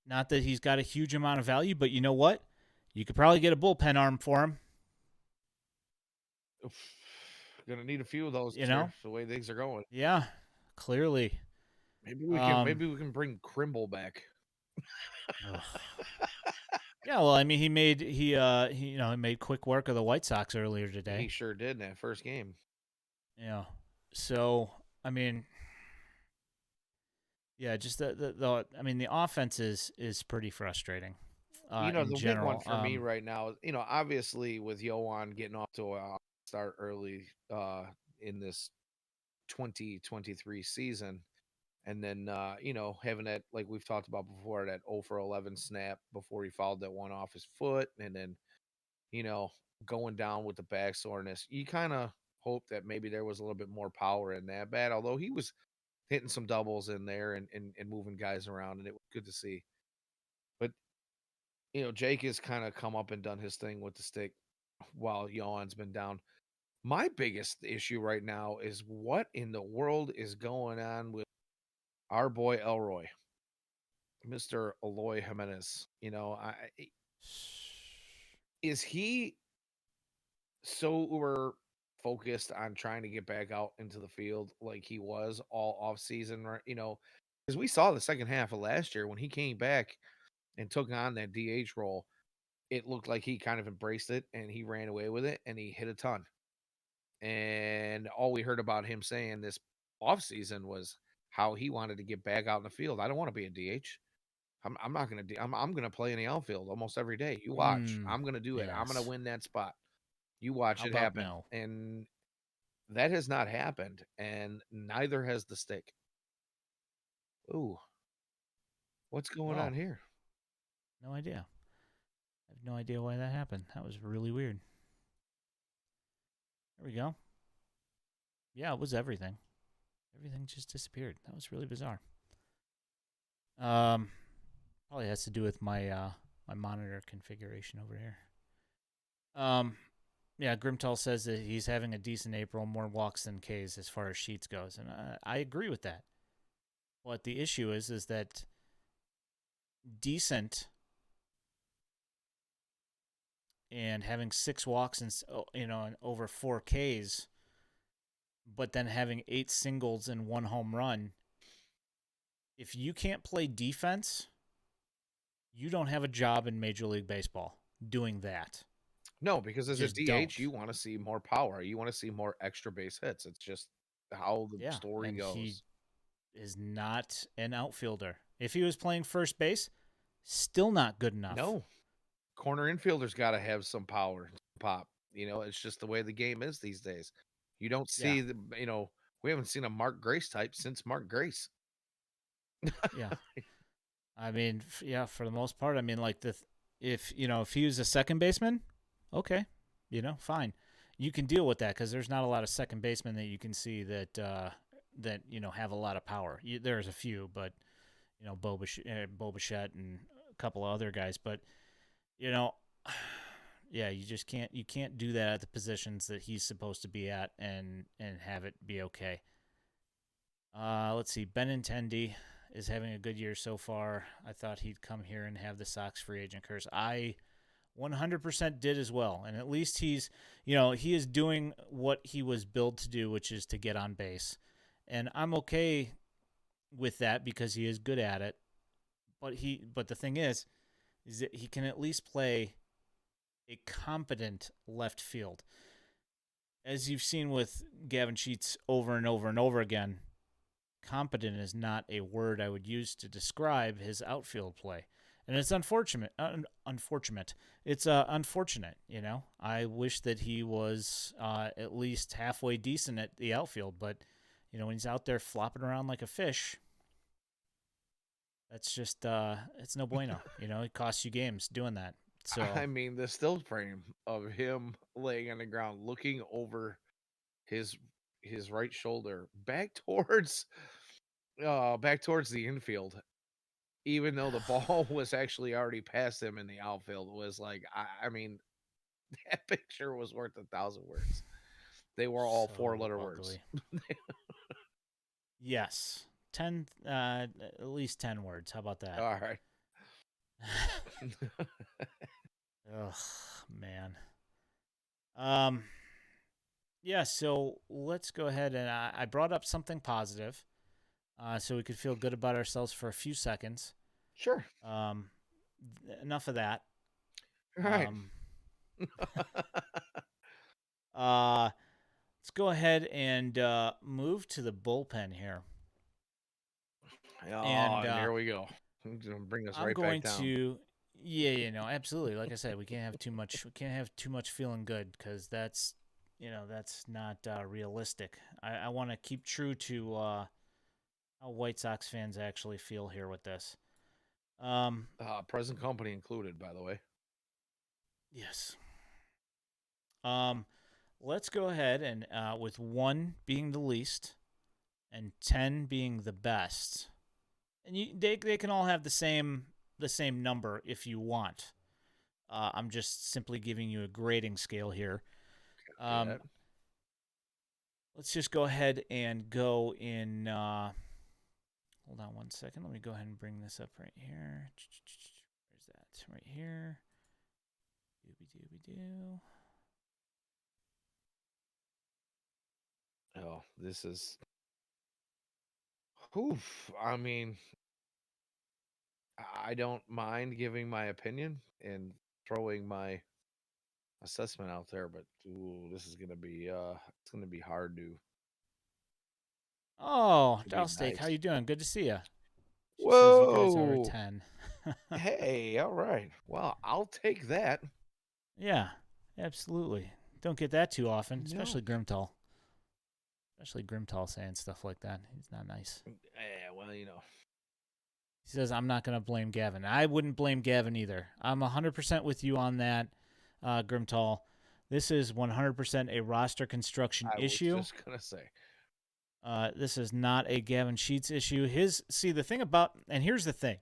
Not that he's got a huge amount of value, but you know what? You could probably get a bullpen arm for him. Oof. Gonna need a few of those You here, know? the way things are going. Yeah, clearly. Maybe we can bring Crimble back. Ugh. Yeah, well, I mean, he made quick work of the White Sox earlier He today. sure did in that first game. Yeah. So, I mean, yeah, just the offense is pretty frustrating. In The big one general. for me right now is, obviously with Yoan getting off to a start early in this 2023 season, and then having that, like we've talked about before, that 0 for 11 snap before he fouled that one off his foot, and then you know going down with the back soreness, you kind of hope that maybe there was a little bit more power in that bat, although he was hitting some doubles in there and moving guys around, and it was good to see. But Jake has kind of come up and done his thing with the stick while Yohan's been down. My biggest issue right now is what in the world is going on with our boy Elroy, Mr. Eloy Jimenez. Is he so uber focused on trying to get back out into the field like he was all off season, right? Because we saw the second half of last year when he came back and took on that DH role, it looked like he kind of embraced it and he ran away with it and he hit a ton. And all we heard about him saying this offseason was how he wanted to get back out in the field. I don't want to be a DH. I'm not gonna I'm gonna play in the outfield almost every day. You watch. I'm gonna do it. I'm gonna Yes. win that spot. You watch How it about happen. no? And that has not happened, and neither has the stick. Ooh, what's going on Well, here? no idea. I have no idea why that happened. That was really weird. There we go. Yeah, it was everything. Everything just disappeared. That was really bizarre. Um, Probably has to do with my monitor configuration over here. Yeah, Grimtall says that he's having a decent April, more walks than Ks as far as Sheets goes, and I agree with that. What the issue is that decent and having 6 walks and and over 4 Ks, but then having 8 singles and 1 home run. If you can't play defense, you don't have a job in Major League Baseball doing that. No, because You as a just DH, don't. you want to see more power. You want to see more extra base hits. It's just how the Yeah, story and he goes. is not an outfielder. If he was playing first base, still not good enough. No, corner infielders got to have some power, some pop. It's just the way the game is these days. You don't Yeah, see we haven't seen a Mark Grace type since Mark Grace. yeah. I mean, yeah, for the most part, I mean, like if he was a second baseman, okay, fine, you can deal with that because there's not a lot of second basemen that you can see that have a lot of power. There's a few, but Boba and a couple of other guys, but you know, yeah, you can't do that at the positions that he's supposed to be at and have it be okay. Let's see. Benintendi is having a good year so far. I thought he'd come here and have the Sox free agent curse. I 100% did as well. And at least he is doing what he was billed to do, which is to get on base. And I'm okay with that because he is good at it. But the thing is that he can at least play a competent left field. As you've seen with Gavin Sheets over and over and over again, competent is not a word I would use to describe his outfield play. And it's unfortunate. Unfortunate. It's unfortunate. I wish that he was at least halfway decent at the outfield, but when he's out there flopping around like a fish, that's just it's no bueno. It costs you games doing that. So I mean, the still frame of him laying on the ground, looking over his his right shoulder back towards the infield, even though the ball was actually already past him in the outfield, was like, I mean, that picture was worth 1,000 words. They were all so four-letter words. ugly. Yes, 10, at least 10 words. How about that? All right. Ugh, man. Um, yeah. So let's go ahead and I brought up something positive, so we could feel good about ourselves for a few seconds. Sure. Um, enough of that. All right. Um, uh, let's go ahead and move to the bullpen here, Oh, and and there we go. I'm gonna bring us I'm right back going down. to. Yeah, no, absolutely. Like I said, we can't have too much. We can't have too much feeling good because that's not realistic. I want to keep true to how White Sox fans actually feel here with this. Um, Present company included, by the way. yes. Um, let's go ahead and with 1 being the least and 10 being the best, and they can all have the same number if you want. I'm just simply giving you a grading scale here. Do that. Let's just go ahead and go in. Hold on 1 second. Let me go ahead and bring this up right here. Where's that? Right here. Dooby dooby doo. Oh, this is. Oof. I mean, I don't mind giving my opinion and throwing my assessment out there, but ooh, this is it's gonna be hard Oh, to be Dial Steak, how nice. you doing? Good to see you. She says you guys are a Whoa. 10. Hey, all right. Well, I'll take that. Yeah, absolutely. Don't get that too often, No. especially Grimtall. Especially Grimtall saying stuff like that. He's not nice. Yeah, well, He says, I'm not going to blame Gavin. I wouldn't blame Gavin either. I'm 100% with you on that, Grimtall. This is 100% a roster construction I was issue. just gonna say. This is not a Gavin Sheets issue. The thing about, and here's the thing,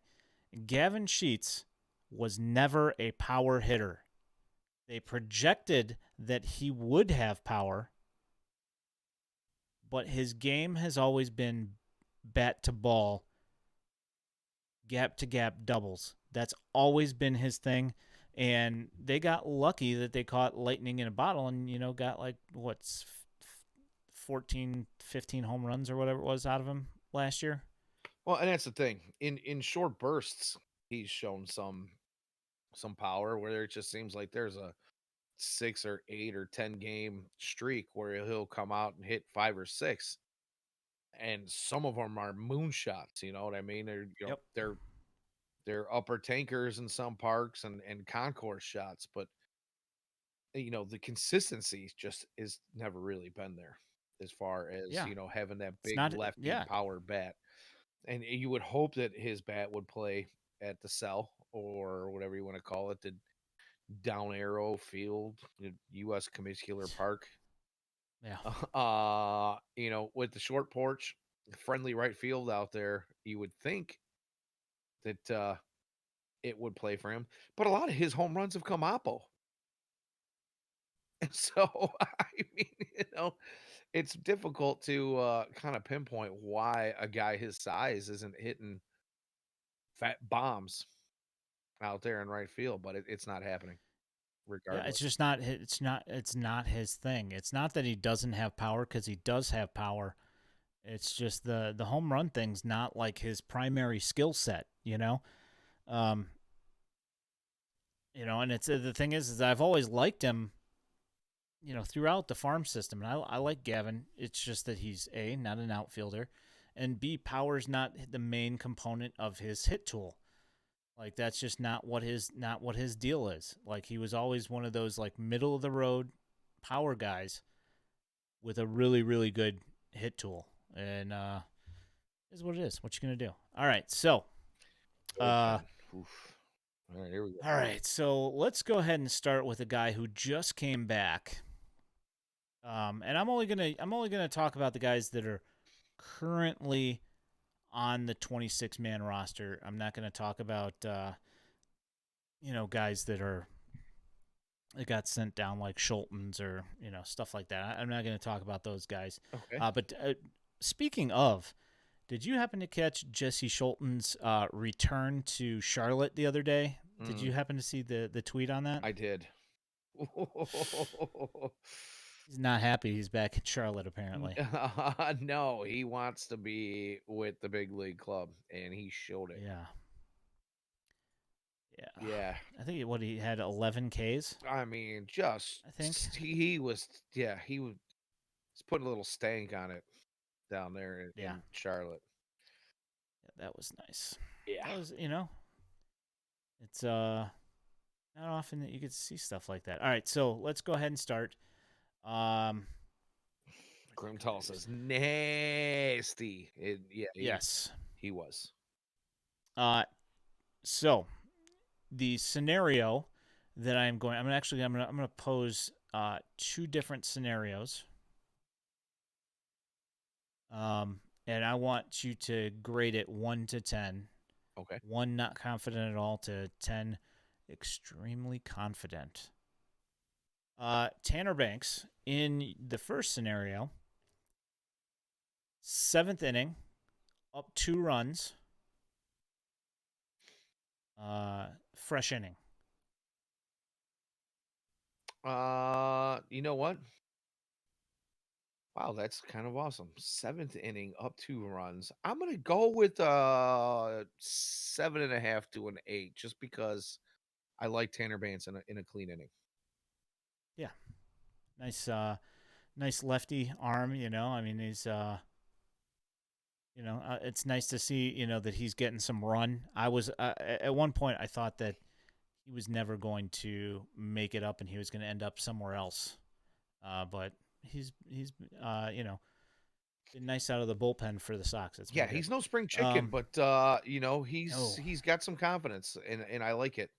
Gavin Sheets was never a power hitter. They projected that he would have power, but his game has always been bat to ball, gap to gap doubles. That's always been his thing. And they got lucky that they caught lightning in a bottle and, got like, 14, 15 home runs or whatever it was out of him last year. Well, and that's the thing. In short bursts, he's shown some power where it just seems like there's a 6 or 8 or 10 game streak where he'll come out and hit 5 or 6. and some of them are moonshots. You know what I mean? They're Yep. they're upper tankers in some parks and concourse shots, but the consistency just is never really been there as far as Yeah. having that It's big not. lefty Yeah. power bat. And you would hope that his bat would play at the cell or whatever you want to call it, the down arrow field, the U.S. Comiscular Park. Yeah. With the short porch, friendly right field out there, you would think that it would play for him. But a lot of his home runs have come oppo. And so, I mean, it's difficult to kind of pinpoint why a guy his size isn't hitting fat bombs out there in right field, but it's not happening Yeah. It's regardless. just not. It's not. It's not his thing. It's not that he doesn't have power, because he does have power. It's just the home run thing's not like his primary skill set. Um, and it's the thing is I've always liked him. Throughout the farm system, and I like Gavin. It's just that he's A, not an outfielder, and B, power's not the main component of his hit tool. Like, that's just not what his deal is. Like, he was always one of those like middle of the road power guys with a really, really good hit tool. And is what it is. What you gonna do? All right, so uh Bullpen. Oof. All right, here we go. all right, so let's go ahead and start with a guy who just came back. And I'm only gonna talk about the guys that are currently on the 26-man roster. I'm not gonna talk about guys that got sent down like Schultens or stuff like that. I'm not gonna talk about those guys. Okay. But speaking of, did you happen to catch Jesse Schultens' return to Charlotte the other day? Did you happen to see the tweet on that? I did. He's not happy. He's back in Charlotte apparently. No, he wants to be with the big league club, and he showed it. Yeah. Yeah. Yeah, I think he had 11 Ks. I mean, just I think. he was, yeah, he was putting a little stank on it down there Yeah. in Charlotte. Yeah, that was nice. Yeah, That was, it's not often that you get to see stuff like that. All right, so let's go ahead and start. Grimtall says nasty. Yeah, Yes. he was. So the scenario that I'm gonna pose two different scenarios. And I want you to grade it 1 to 10. Okay. 1 not confident at all to 10 extremely confident. Tanner Banks in the first scenario, 7th inning, up 2 runs, fresh inning. You know what? Wow, that's kind of awesome. 7th inning, up 2 runs. I'm gonna go with 7.5 to an 8, just because I like Tanner Banks in a clean inning. Yeah, nice lefty arm. I mean, he's it's nice to see that he's getting some run. I was at one point I thought that he was never going to make it up and he was going to end up somewhere else. But he's been nice out of the bullpen for the Sox. Yeah, he's no spring chicken, but he's got some confidence, and I like it,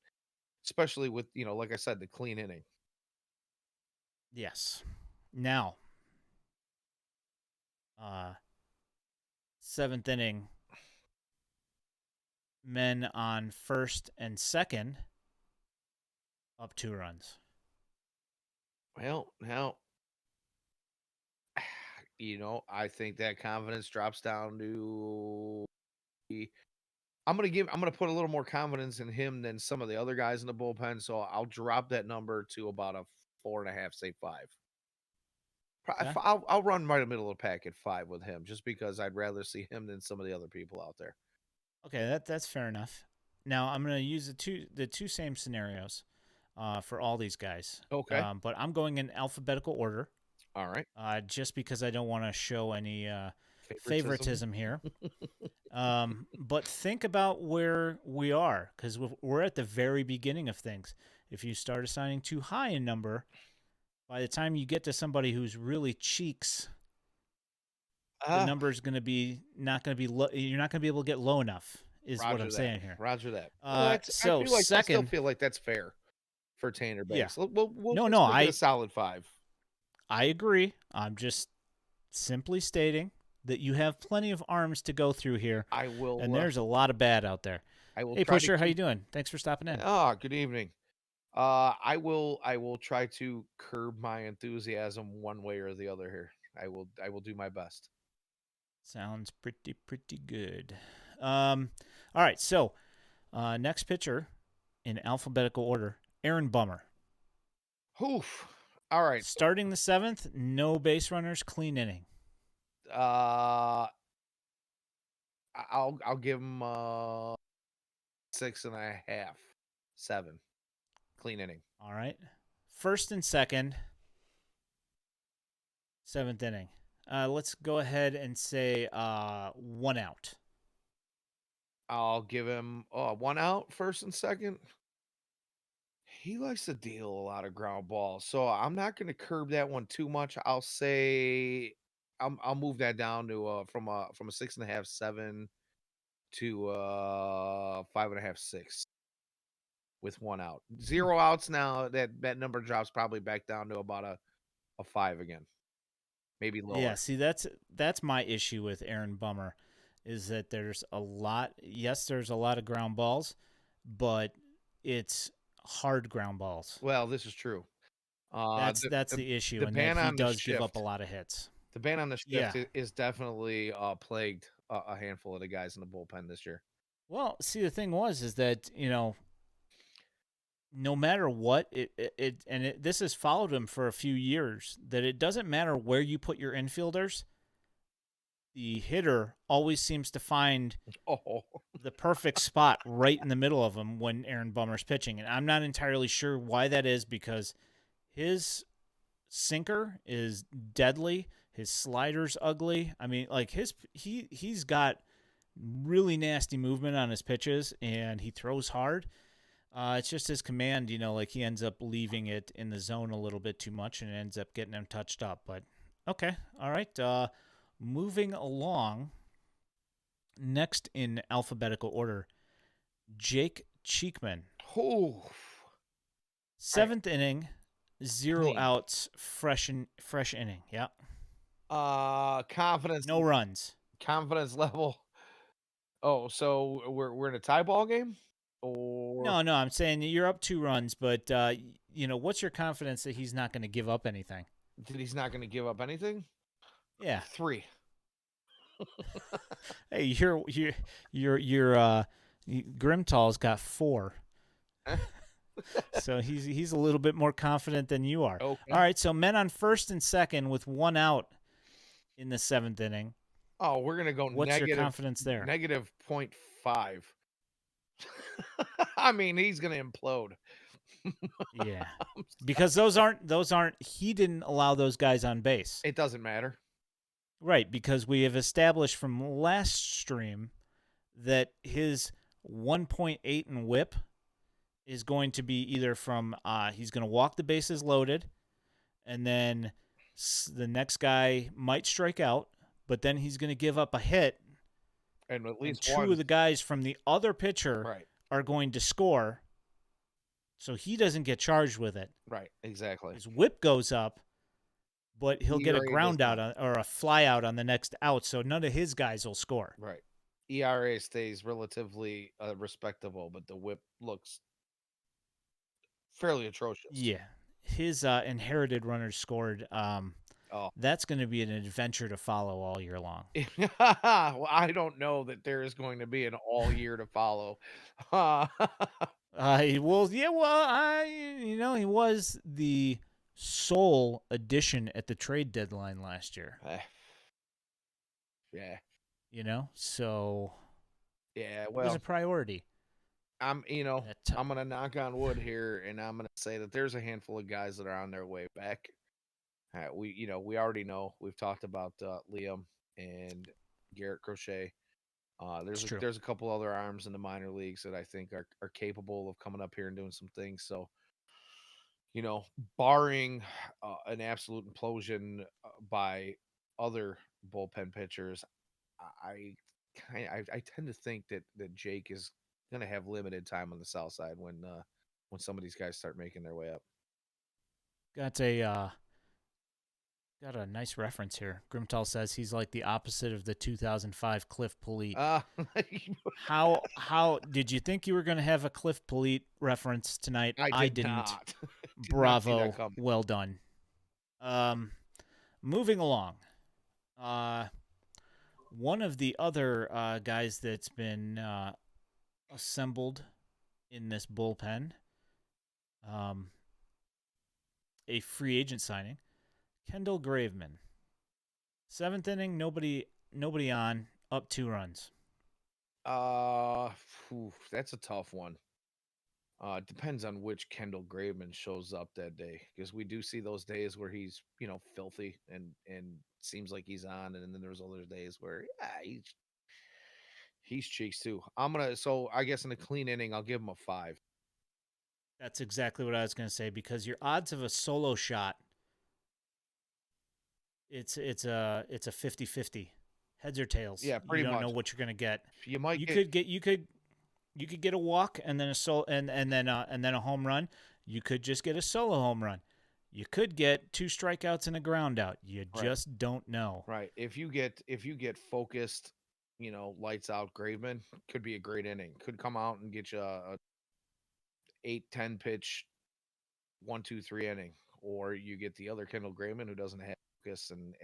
especially with like I said, the clean inning. Yes. Now, 7th inning, men on first and second, up 2 runs. Well, now, I think that confidence drops down to. I'm gonna put a little more confidence in him than some of the other guys in the bullpen, so I'll drop that number to about a 4.5, say 5. Yeah. I'll run right in the middle of the pack at 5 with him, just because I'd rather see him than some of the other people out there. Okay, that's fair enough. Now I'm going to use the two same scenarios for all these guys. Okay. But I'm going in alphabetical order. All right. Just because I don't want to show any favoritism here. But think about where we are, because we're at the very beginning of things. If you start assigning too high a number, by the time you get to somebody who's really cheeks, the number is going to be not going to be low. You're not going to be able to get low enough, is what I'm saying here. Roger that. Well, I So feel like I still second, feel like that's fair for Tanner yeah, Banks. We'll no, just no, make it a solid 5. I agree. I'm just simply stating that you have plenty of arms to go through here, I will, and there's a lot of bad out there. I will Hey, try to Pusher, how you keep. doing? Thanks for stopping in. Good evening. I will try to curb my enthusiasm one way or the other here. I will do my best. Sounds pretty good. All right, so next pitcher in alphabetical order, Aaron Bummer. Oof. All right. Starting the 7th, no base runners, clean inning. I'll give him 6.5, 7, clean inning. All right. First and second, 7th inning. Let's go ahead and say 1 out. I'll give him 1 out, first and second. He likes to deal a lot of ground balls, so I'm not going to curb that one too much. I'll say I'll move that down to from a 6.5, 7 to 5.5, 6 with 1 out. 0 outs now. That number drops probably back down to about a 5 again, maybe lower. Yeah, see that's my issue with Aaron Bummer, is that there's a lot. Yes, there's a lot of ground balls, but it's hard ground balls. Well, this is true. That's the issue, and that he does give up a lot of hits. The ban on the shift is definitely plagued a handful of the guys in the bullpen this year. Well, see, the thing is that no matter what, this has followed him for a few years, that it doesn't matter where you put your infielders, the hitter always seems to find the perfect spot right in the middle of them when Aaron Bummer's pitching. And I'm not entirely sure why that is, because his sinker is deadly, his slider's ugly. I mean, like he's got really nasty movement on his pitches, and he throws hard. It's just his command, like he ends up leaving it in the zone a little bit too much and ends up getting him touched up. But okay, all right. Moving along, next in alphabetical order, Jake Cheekman. Oh. 7th inning, 0 outs, fresh inning. Yeah. Confidence. No runs. Confidence level. Oh, so we're in a tie ball game? Or No, I'm saying you're up 2 runs, but what's your confidence that he's not going to give up anything? That he's not going to give up anything? Yeah. 3. Hey, your Grimtall's got 4. So he's a little bit more confident than you are. Okay. All right, so men on first and second with 1 out in the 7th inning. Oh, we're going to go What's your confidence there? Negative 0.5. I mean, he's going to implode. Yeah. Because those aren't he didn't allow those guys on base. It doesn't matter. Right, because we have established from last stream that his 1.8 in whip is going to be either from he's going to walk the bases loaded, and then the next guy might strike out, but then he's going to give up a hit, and at least 2 of the guys from the other pitcher are going to score, so he doesn't get charged with it. Right, exactly. His whip goes up, but he'll get a ground out or a fly out on the next out, so none of his guys will score. Right. ERA stays relatively respectable, but the whip looks fairly atrocious. Yeah. His inherited runners scored. That's going to be an adventure to follow all year long. Well, I don't know that there is going to be an all year to follow. He was the sole addition at the trade deadline last year. Yeah. So yeah, it was a priority. I'm going to knock on wood here, and I'm going to say that there's a handful of guys that are on their way back. We already know. We've talked about Liam. and Garrett Crochet. It's true. There's a couple other arms in the minor leagues that I think are capable of coming up here and doing some things. So you know, barring an absolute implosion by other bullpen pitchers, I I tend to think that Jake is going to have limited time on the south side when some of these guys start making their way up. Got a nice reference here. Grimtal says he's like the opposite of the 2005 Cliff Polite. Uh, How did you think you were going to have a Cliff Polite reference tonight? I didn't. not. Did not see that Bravo. coming. Well done. Moving along. One of the other guys that's been assembled in this bullpen, a free agent signing, Kendall Graveman. 7th inning, nobody on, up 2 runs. That's a tough one. Depends on which Kendall Graveman shows up that day, because we do see those days where he's filthy and seems like he's on, and then there's other days where he's cheeks too. So I guess in a clean inning I'll give him a 5. That's exactly what I was going to say, because your odds of a solo shot, it's a 50-50. Heads or tails. Yeah, pretty You don't much. know what you're going to get. You might could get a walk and then and then a home run. You could just get a solo home run. You could get 2 strikeouts and a ground out. You just don't know. Right. If you get focused, lights out Graveman, could be a great inning. Could come out and get you a 8-10 pitch 1-2-3 inning, or you get the other Kendall Graveman who doesn't have focus and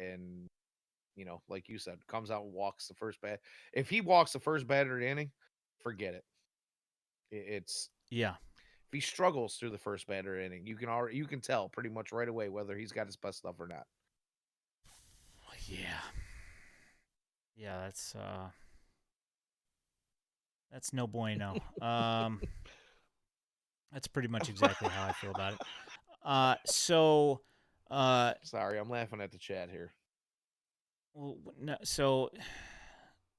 like you said, comes out and walks the first bat. If he walks the first batter of the inning, forget it. It's Yeah. If he struggles through the first batter inning, you can tell pretty much right away whether he's got his best stuff or not. Yeah. Yeah, that's no bueno. That's pretty much exactly how I feel about it. Sorry, I'm laughing at the chat here. Well, no, so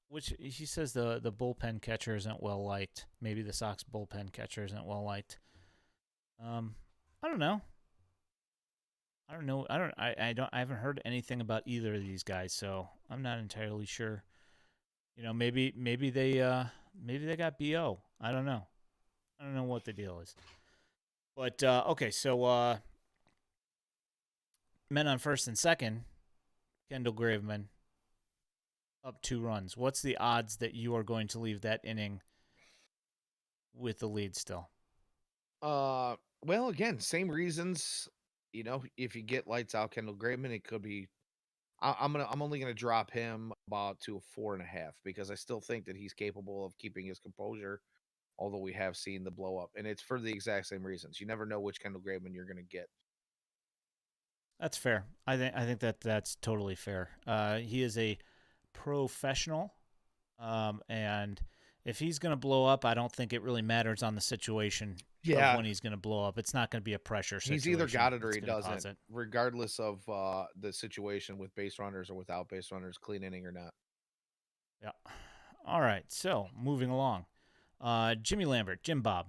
which he says the bullpen catcher isn't well liked. Maybe the Sox bullpen catcher isn't well liked. I don't know. I haven't heard anything about either of these guys, so I'm not entirely sure. Maybe they got BO. I don't know. I don't know what the deal is. But okay, so men on first and second, Kendall Graveman up 2 runs. What's the odds that you are going to leave that inning with the lead still? Well, again, same reasons. If you get lights out Kendall Graveman, it could be. I'm only gonna drop him about to a 4.5, because I still think that he's capable of keeping his composure, although we have seen the blow up, and it's for the exact same reasons. You never know which Kendall Graveman you're gonna get. That's fair. I think that's totally fair. He is a professional, and if he's going to blow up, I don't think it really matters on the situation of when he's going to blow up. It's not going to be a pressure situation. He's either got it or he doesn't, regardless of the situation with base runners or without base runners, clean inning or not. Yeah. All right. So moving along, Jimmy Lambert, Jim Bob,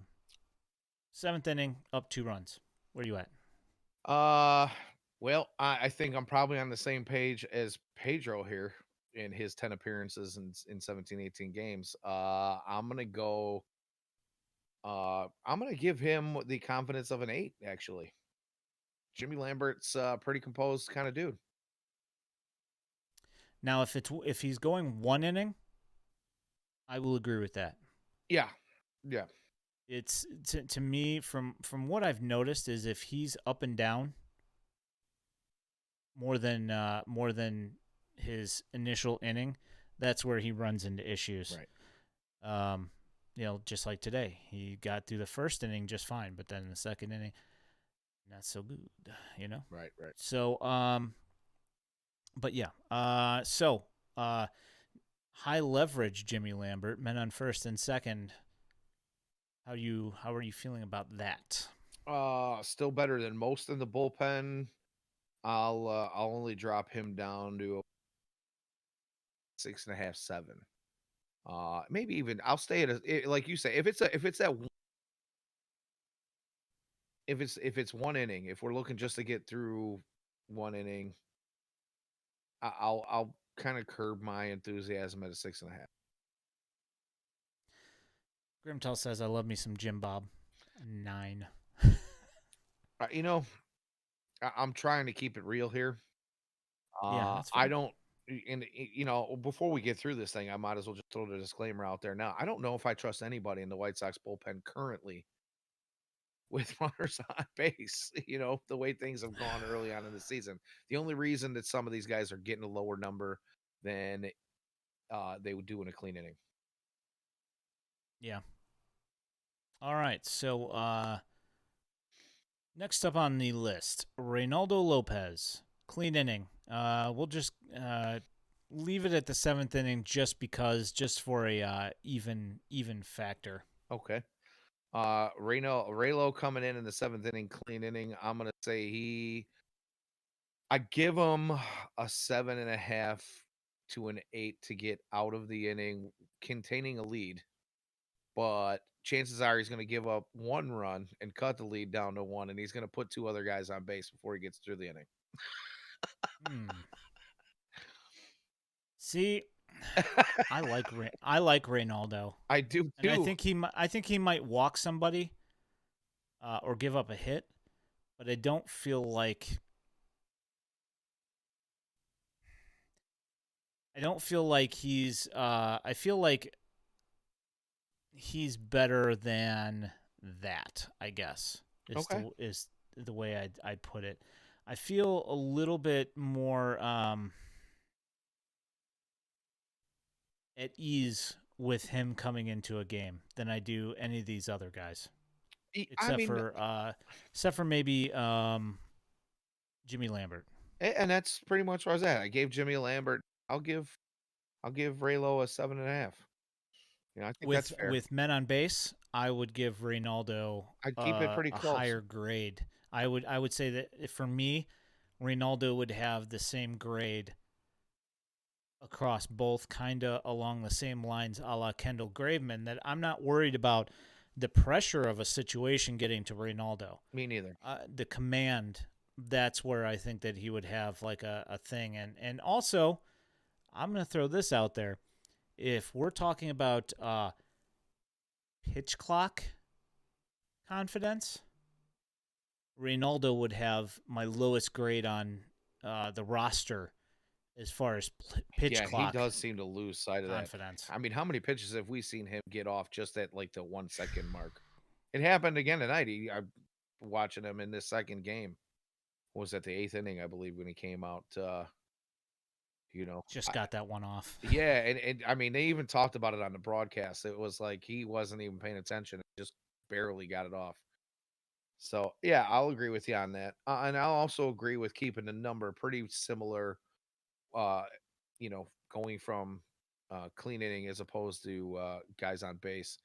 7th inning, up 2 runs. Where are you at? Well, I think I'm probably on the same page as Pedro here in his 10 appearances in 17, 18 games. I'm going to give him the confidence of an 8, actually. Jimmy Lambert's a pretty composed kind of dude. Now, if he's going 1 inning, I will agree with that. Yeah. It's to me, from what I've noticed, is if he's up and down more than his initial inning, that's where he runs into issues. Right. Just like today, he got through the first inning just fine, but then the second inning, not so good. Right. So, but yeah. High leverage Jimmy Lambert, men on first and second. How are you feeling about that? Still better than most in the bullpen. I'll only drop him down to 6.5, 7. Maybe even I'll stay at like you say, if it's one inning, if we're looking just to get through one inning, I'll kind of curb my enthusiasm at a 6.5. Grimtel says, I love me some Jim Bob. 9. Uh, you know, I'm trying to keep it real here. Yeah, that's I fair. don't, and before we get through this thing, I might as well just throw the disclaimer out there now. I don't know if I trust anybody in the White Sox bullpen currently with runners on base. The way things have gone early on in the season. The only reason that some of these guys are getting a lower number than they would do in a clean inning. Yeah. All right. So next up on the list, Reynaldo Lopez. Clean inning. We'll just leave it at the 7th inning just for a even factor. Okay. Raylo coming in the 7th inning, clean inning. I'm gonna say I give him a 7.5 to an 8 to get out of the inning, containing a lead. But chances are he's going to give up one run and cut the lead down to 1, and he's going to put 2 other guys on base before he gets through the inning. See, I like Reynaldo. I do And too. I think he might walk somebody or give up a hit, but I don't feel like he's I feel like he's better than that, I guess. Okay. Is the way I'd put it. I feel a little bit more at ease with him coming into a game than I do any of these other guys. I mean, Except for maybe Jimmy Lambert. and that's pretty much where I was at. I gave Jimmy Lambert. I'll give Raylo a 7.5. I think that's fair. With men on base, I would give Reynaldo I'd keep it pretty a close. higher grade. I would say that for me, Reynaldo would have the same grade across both, kind of along the same lines, a la Kendall Graveman. That I'm not worried about the pressure of a situation getting to Reynaldo. Me neither. The command, that's where I think that he would have like a thing. And also, I'm going to throw this out there. If we're talking about pitch clock confidence, Reynaldo would have my lowest grade on the roster as far as pitch clock. He does seem to lose sight of confidence. That. I mean, how many pitches have we seen him get off just at like the 1 second mark? It happened again tonight. I'm watching him in this second game. What was that, the 8th inning, I believe, when he came out? Just got that one off. Yeah, and I mean, they even talked about it on the broadcast. It was like he wasn't even paying attention; just barely got it off. So yeah, I'll agree with you on that, and I'll also agree with keeping the number pretty similar. Uh, going from clean inning as opposed to guys on base.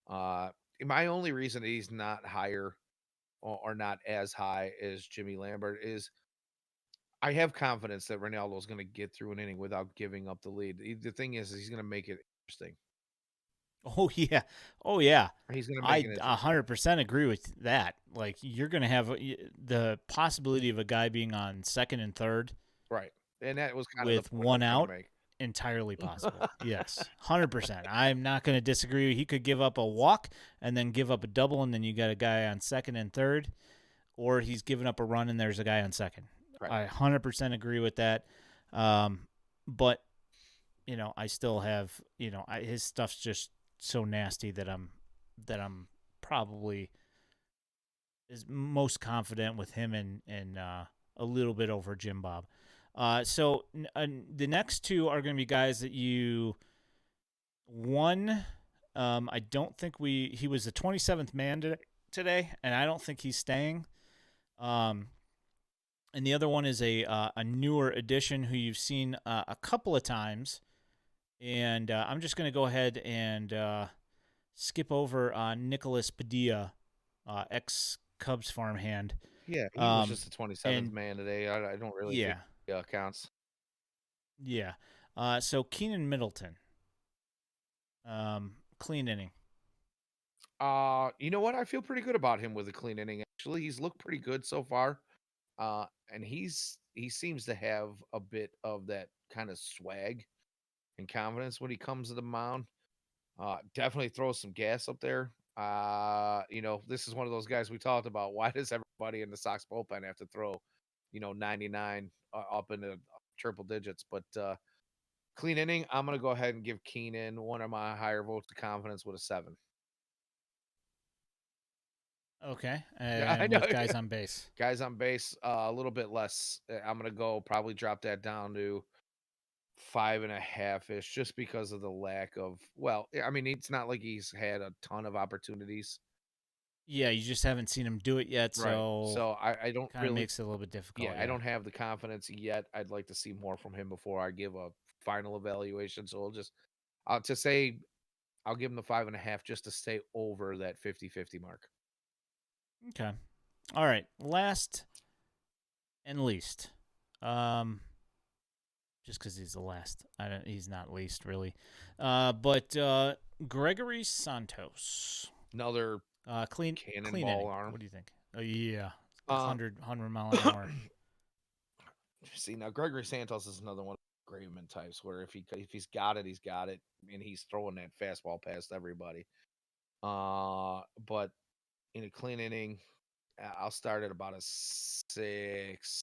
Uh, my only reason that he's not higher or not as high as Jimmy Lambert is I have confidence that Ronaldo is going to get through an inning without giving up the lead. The thing is he's going to make it interesting. Oh yeah, oh yeah. He's going to make I it interesting. 100% agree with that. Like you're going to have the possibility of a guy being on second and third, right? And that was kind of with the point I was one trying out. to make. Entirely possible. Yes, 100%. I'm not going to disagree. He could give up a walk and then give up a double, and then you got a guy on second and third, or he's giving up a run and there's a guy on second. Right. I 100% agree with that. But I still have his stuff's just so nasty that I'm probably is most confident with him and a little bit over Jim Bob. So the next two are going to be guys that you one. I don't think he was the 27th man today, and I don't think he's staying. And the other one is a newer addition who you've seen a couple of times, and I'm just going to go ahead and skip over Nicholas Padilla, ex Cubs farmhand. Yeah, he was just the 27th man today. I don't really think yeah. counts. Yeah. So Keenan Middleton, clean inning. You know what? I feel pretty good about him with a clean inning. Actually, he's looked pretty good so far. And he seems to have a bit of that kind of swag and confidence when he comes to the mound. Definitely throws some gas up there. This is one of those guys we talked about. Why does everybody in the Sox bullpen have to throw, 99 up into triple digits? But clean inning, I'm going to go ahead and give Keenan one of my higher votes of confidence with a 7. Okay, Yeah, I and know. with guys on base. Guys on base, a little bit less. I'm going to go probably drop that down to 5.5 ish, just because of the lack of. Well, I mean, it's not like he's had a ton of opportunities. Yeah, you just haven't seen him do it yet, Right. so So I don't kind of really. makes it a little bit difficult. Yeah, I don't have the confidence yet. I'd like to see more from him before I give a final evaluation. So to say, I'll give him the 5.5 just to stay over that 50-50 mark. Okay. All right. Last and least. Just because he's the last. He's not least, really. But Gregory Santos. Another clean cannonball inning. arm. What do you think? Oh, yeah. 100 mile an hour. See, now Gregory Santos is another one of the Graveman types where if he's got it, he's got it, and he's throwing that fastball past everybody. But in a clean inning, I'll start at about a 6.5.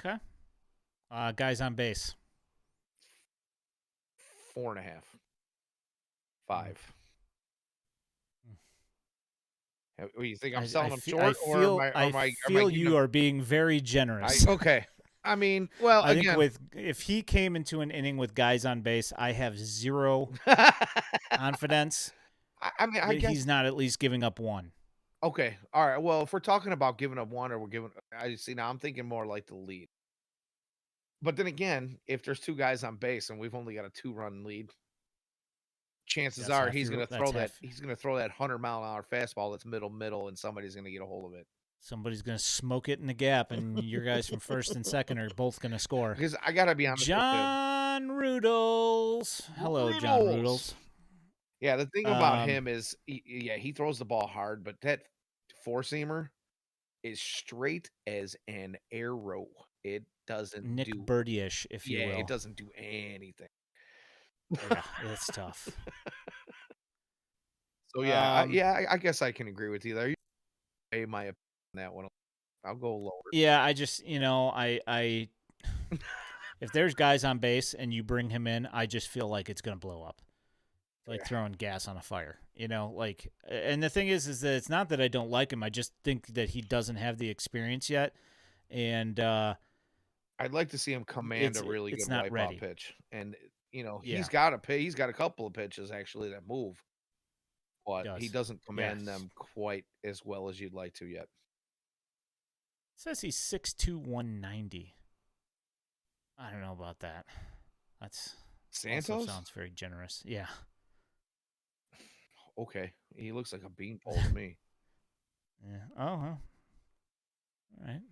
Okay. Guys on base. 4.5. 5. You think I'm selling them short, or am I you are being very generous. Okay. I mean, well, I again, think if he came into an inning with guys on base, I have zero confidence. I guess he's not at least giving up one. Okay, all right. Well, if we're talking about giving up one, I see now. I'm thinking more like the lead. But then again, if there's 2 guys on base and we've only got a 2-run lead, chances are he's going to throw that. He's going to throw that 100-mile-an-hour fastball that's middle, and somebody's going to get a hold of it. Somebody's going to smoke it in the gap, and your guys from first and second are both going to score. Because I got to be honest, John Rudels. Hello, John Rudels. Yeah, the thing about him is, he throws the ball hard, but that four-seamer is straight as an arrow. It doesn't Nick do Birdie-ish, if you will. Yeah, it doesn't do anything. Yeah, it's tough. So I guess I can agree with you there. You my opinion on that one. I'll go lower. Yeah, I just I if there's guys on base and you bring him in, I just feel like it's gonna blow up. It's like throwing gas on a fire. And the thing is that it's not that I don't like him. I just think that he doesn't have the experience yet. And I'd like to see him command a really good wipeout pitch. And he's got a couple of pitches actually that move, but he doesn't command them quite as well as you'd like to yet. It says he's 6'2", 190. I don't know about that. That's Santos also sounds very generous. Yeah. Okay, he looks like a beanpole to me. Yeah. Oh, well. All right.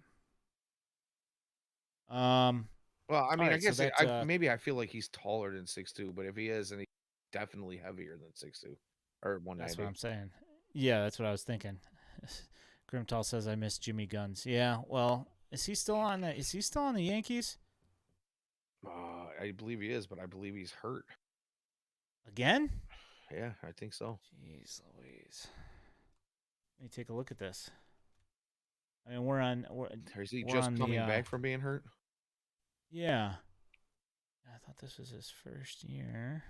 Well, I mean, right, I guess so maybe I feel like he's taller than 6'2", but if he is, then he's definitely heavier than 6'2", or 190. That's what I'm saying. Yeah, that's what I was thinking. Grimtall says I miss Jimmy Guns. Yeah, well, is he still on the Yankees? I believe he is, but I believe he's hurt. Again? Yeah, I think so. Jeez Louise. Let me take a look at this. I mean, is he just coming back from being hurt? Yeah. I thought this was his first year.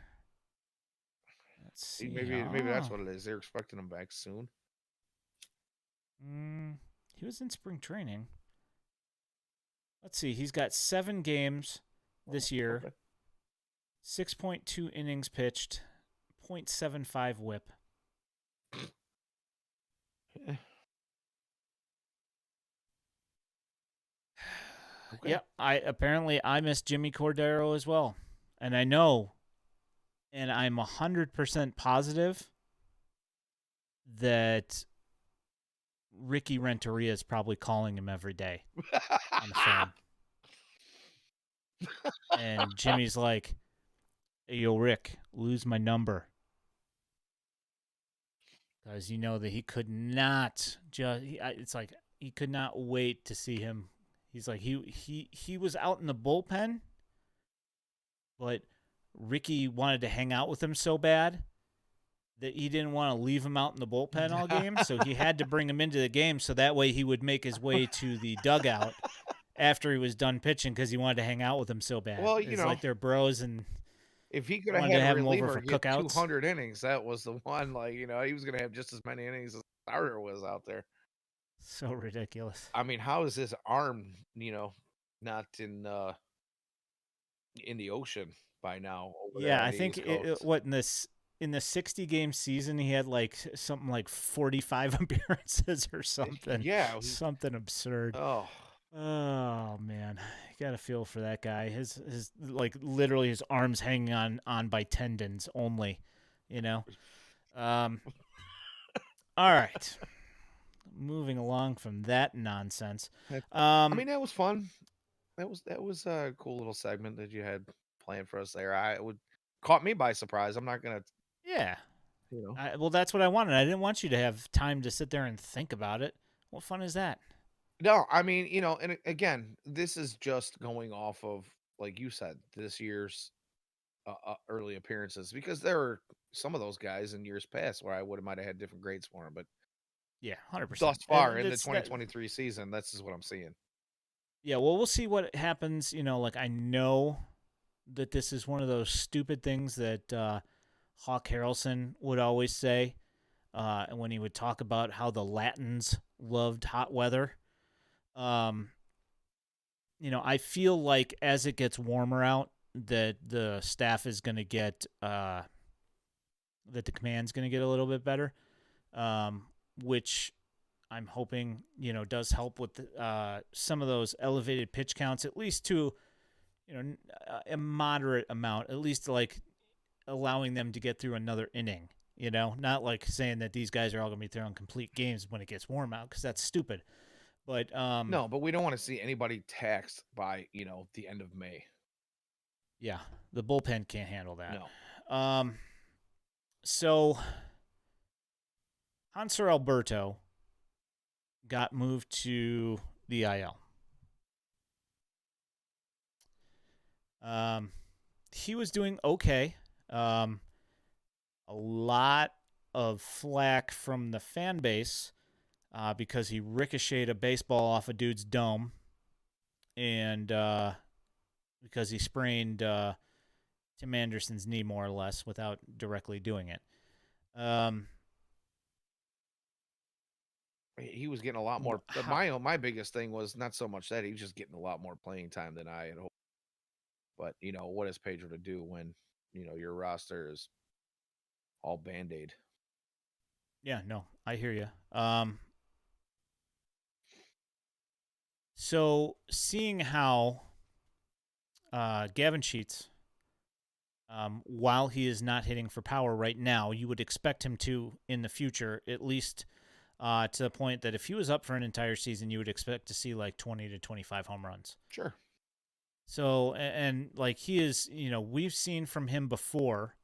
Let's see. Maybe that's what it is. They're expecting him back soon. He was in spring training. Let's see. He's got 7 games this year. Okay. 6.2 innings pitched. 0.75 whip. Yeah. Okay. Yeah, I miss Jimmy Cordero as well. And I know, and I'm 100% positive that Ricky Renteria is probably calling him every day on the phone. And Jimmy's like, hey, yo, Rick, lose my number. Because you know that he could not just, it's like, he could not wait to see him. He's like, he was out in the bullpen, but Ricky wanted to hang out with him so bad that he didn't want to leave him out in the bullpen all game. So he had to bring him into the game so that way he would make his way to the dugout after he was done pitching because he wanted to hang out with him so bad. Well, It's like they're bros and if he could have wanted to had a have him over reliever for get cookouts. 200 innings, that was the one. Like, he was going to have just as many innings as the starter was out there. So ridiculous. I mean, how is his arm, not in the ocean by now over there Yeah, on I the think East Coast? what in the 60 game season he had like something like 45 appearances or something. Yeah. Something absurd. Oh, Oh man, you got to feel for that guy. His like literally his arms hanging on by tendons only, you know. Um all right. Moving along from that nonsense. I mean, that was fun. That was a cool little segment that you had planned for us there. I would caught me by surprise. I'm not gonna, Yeah. you know. Well, that's what I wanted. I didn't want you to have time to sit there and think about it. What fun is that? No, I mean, and again, this is just going off of, like you said, this year's early appearances, because there are some of those guys in years past where I would have might have had different grades for them, but Yeah, thus 100%. far in the That's that. 2023 season, this is what I'm seeing. Yeah, well, we'll see what happens. Like I know that this is one of those stupid things that Hawk Harrelson would always say when he would talk about how the Latins loved hot weather. Um, I feel like as it gets warmer out, that the staff is going to get that the command's going to get a little bit better, which I'm hoping does help with some of those elevated pitch counts, at least to a moderate amount, at least like allowing them to get through another inning. Not like saying that these guys are all going to be throwing complete games when it gets warm out because that's stupid. But No, but we don't want to see anybody taxed by, the end of May. yeah, the bullpen can't handle that. No. So Hanser Alberto got moved to the IL. He was doing okay. A lot of flack from the fan base because he ricocheted a baseball off a dude's dome, and because he sprained Tim Anderson's knee more or less without directly doing it. He was getting a lot more. But my biggest thing was not so much that he was just getting a lot more playing time than I had hoped. But what is Pedro to do when your roster is all Band-Aid? Yeah, no, I hear you. So seeing how Gavin Sheets, while he is not hitting for power right now, you would expect him to in the future, at least to the point that if he was up for an entire season, you would expect to see like 20 to 25 home runs. Sure. So, and like he is, we've seen from him before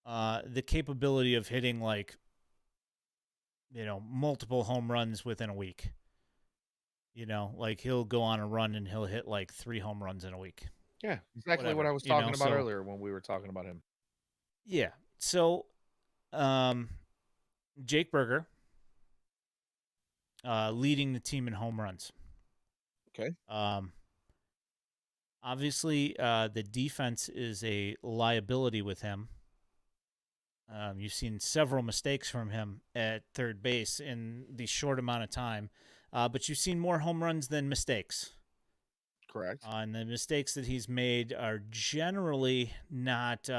the capability of hitting like, multiple home runs within a week. Like he'll go on a run and he'll hit like 3 home runs in a week. Yeah, exactly Whatever, what I was talking about earlier when we were talking about him. Yeah. So, Jake Berger leading the team in home runs. Okay. Obviously, the defense is a liability with him. You've seen several mistakes from him at third base in the short amount of time, but you've seen more home runs than mistakes. Correct. And the mistakes that he's made are generally not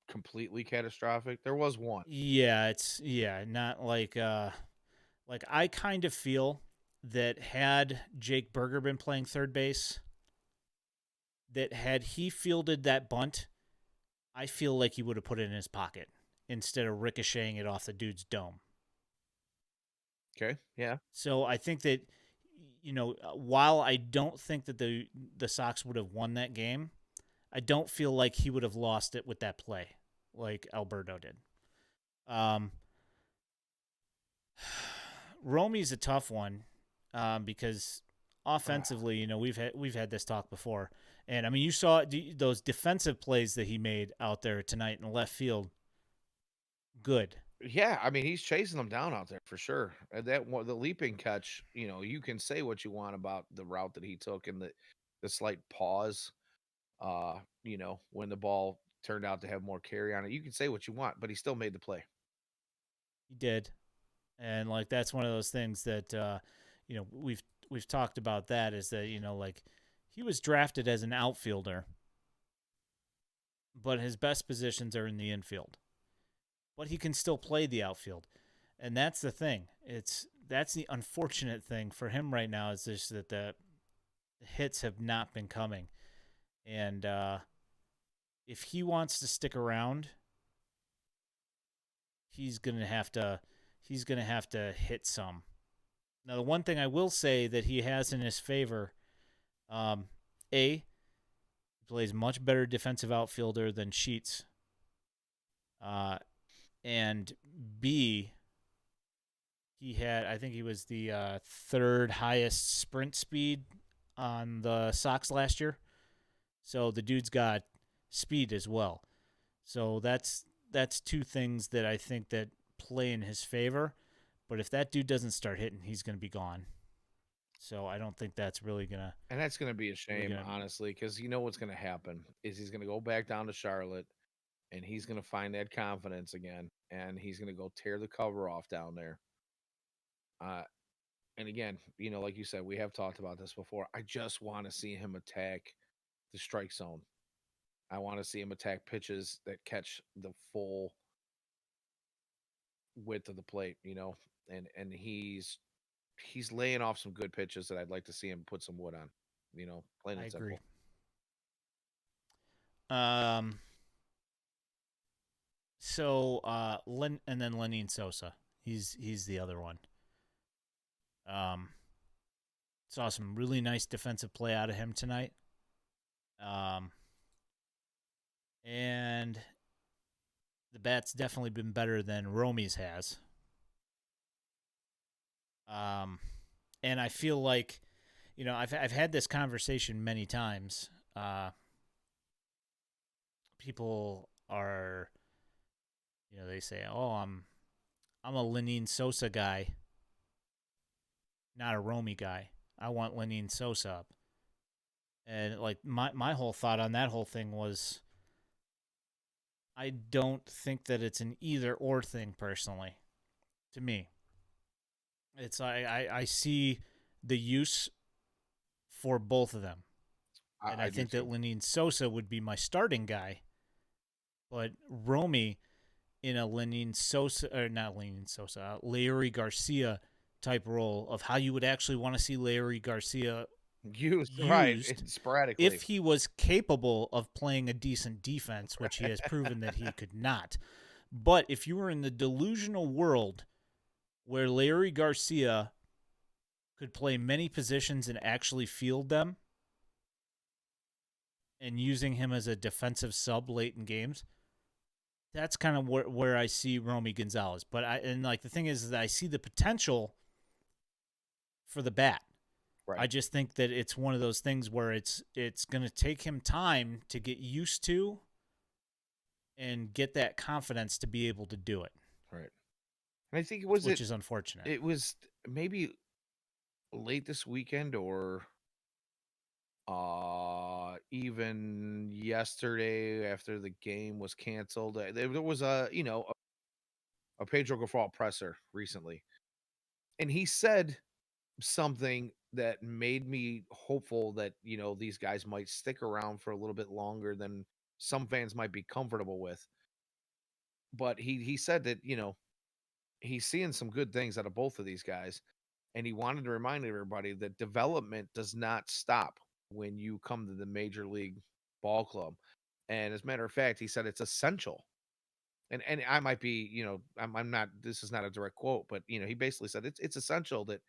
completely catastrophic. There was one. Yeah, it's not like I kind of feel that had Jake Berger been playing third base, that had he fielded that bunt, I feel like he would have put it in his pocket instead of ricocheting it off the dude's dome. Okay, yeah. So I think that while I don't think that the Sox would have won that game, I don't feel like he would have lost it with that play like Alberto did. Um, Romy's a tough one because offensively, we've had this talk before, and I mean you saw those defensive plays that he made out there tonight in left field. Good. Yeah, I mean, he's chasing them down out there for sure. That one, the leaping catch, you can say what you want about the route that he took and the slight pause. When the ball turned out to have more carry on it, you can say what you want, but he still made the play. He did, and like that's one of those things that we've talked about. That is that like he was drafted as an outfielder, but his best positions are in the infield. But he can still play the outfield, and that's the thing. That's the unfortunate thing for him right now is just that the hits have not been coming, and if he wants to stick around, he's gonna have to hit some. Now, the one thing I will say that he has in his favor, he plays much better defensive outfielder than Sheets, and B, I think he was the third highest sprint speed on the Sox last year. So the dude's got speed as well. So that's two things that I think that play in his favor. But if that dude doesn't start hitting, he's going to be gone. So I don't think that's really gonna And that's going to be a really shame, gonna. honestly, because you know what's going to happen is he's going to go back down to Charlotte and he's going to find that confidence again and he's going to go tear the cover off down there. Uh, and again, like you said, we have talked about this before. I just want to see him attack the strike zone. I want to see him attack pitches that catch the full width of the plate, and he's laying off some good pitches that I'd like to see him put some wood on, plain I and agree. simple. Um. So and then Lenyn Sosa. He's the other one. Um. Saw some really nice defensive play out of him tonight. Um. And the bat's definitely been better than Romy's has. Um, and I feel like, I've had this conversation many times. People are, they say, "Oh, I'm a Lenyn Sosa guy, not a Romy guy. I want Lenyn Sosa up." And like my whole thought on that whole thing was, I don't think that it's an either or thing personally. To me, it's I see the use for both of them. And I I do think that too. Lenyn Sosa would be my starting guy. But Romy in a Lenyn Sosa, or not Lenyn Sosa, Larry Garcia type role of how you would actually want to see Larry Garcia Used right used sporadically. if he was capable of playing a decent defense, which he has proven that he could not. But if you were in the delusional world where Larry Garcia could play many positions and actually field them, and using him as a defensive sub late in games, that's kind of where I see Romy Gonzalez. But the thing is that I see the potential for the bat. I Right. just think that it's one of those things where it's going to take him time to get used to and get that confidence to be able to do it, Right. And I think was which is unfortunate. it was maybe late this weekend or even yesterday after the game was canceled. There was a Pedro Grafal presser recently, and he said something that made me hopeful that these guys might stick around for a little bit longer than some fans might be comfortable with. But he said that he's seeing some good things out of both of these guys, and he wanted to remind everybody that development does not stop when you come to the major league ball club. And as a matter of fact, he said it's essential. And I might be, I'm not. This is not a direct quote, but he basically said it's essential that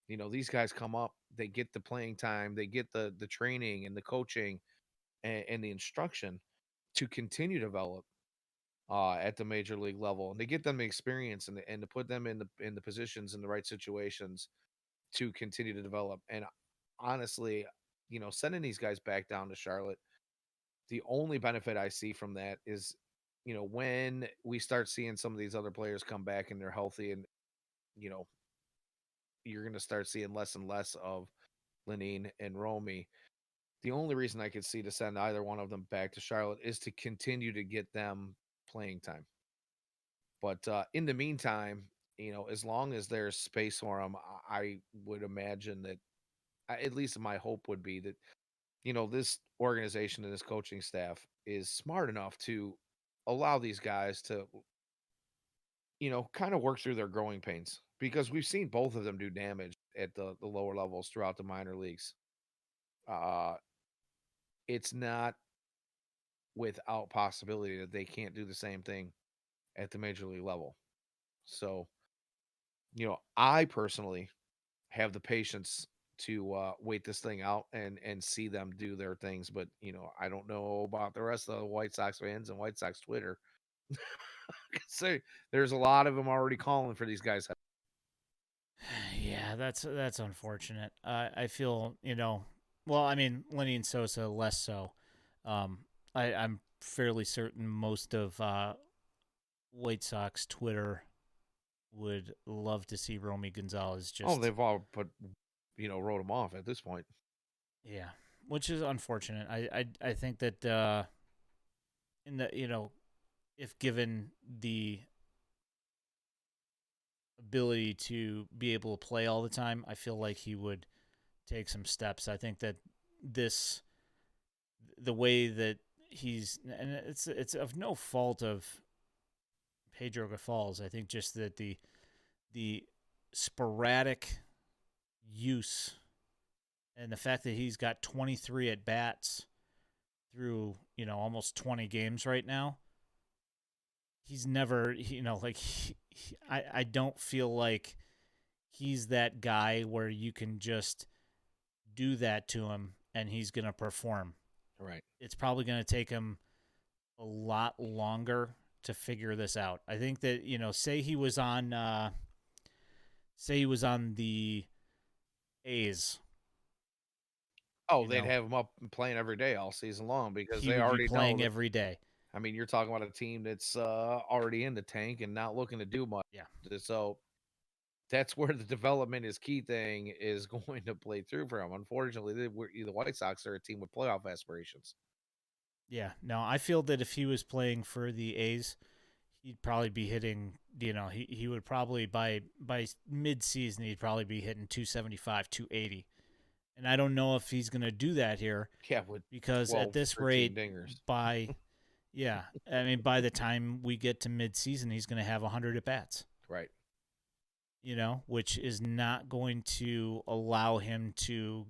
These guys come up, they get the playing time, they get the training and the coaching and the instruction to continue to develop at the major league level, and they get them the experience and to put them in the positions in the right situations to continue to develop. And honestly, sending these guys back down to Charlotte, the only benefit I see from that is, when we start seeing some of these other players come back and they're healthy, and you know, you're going to start seeing less and less of Lenine and Romy. The only reason I could see to send either one of them back to Charlotte is to continue to get them playing time. But in the meantime, as long as there's space for them, I would imagine that, at least my hope would be that, this organization and this coaching staff is smart enough to allow these guys to, kind of work through their growing pains, because we've seen both of them do damage at the lower levels throughout the minor leagues. Uh, it's not without possibility that they can't do the same thing at the major league level. So, I personally have the patience to wait this thing out and see them do their things. But I don't know about the rest of the White Sox fans and White Sox Twitter. So there's a lot of them already calling for these guys. Yeah, that's unfortunate. I feel well. I mean, Lenny and Sosa less so. Um, I'm fairly certain most of White Sox Twitter would love to see Romy Gonzalez Oh, just they've all wrote them off at this point. yeah, which is unfortunate. I think that in the if given the ability to be able to play all the time, I feel like he would take some steps. I think that this the way that he's and it's of no fault of Pedro Gafal's. I think just that the sporadic use and the fact that he's got 23 at bats through almost 20 games right now. He's never like I don't feel like he's that guy where you can just do that to him and he's going to perform. Right. It's probably going to take him a lot longer to figure this out. I think that, say he was on the A's. Oh, they'd have him up and playing every day all season long, because He they would be already know playing that. every day. I mean, you're talking about a team that's already in the tank and not looking to do much. Yeah. So that's where the development is key thing is going to play through for him. Unfortunately, the White Sox are a team with playoff aspirations. Yeah. No, I feel that if he was playing for the A's, he'd probably be hitting, he would probably by mid-season he'd probably be hitting 275, 280. And I don't know if he's going to do that here. Yeah, with Because 12, at this 13 rate dingers. yeah, I mean by the time we get to mid-season he's going to have 100 at bats. Right. Which is not going to allow him to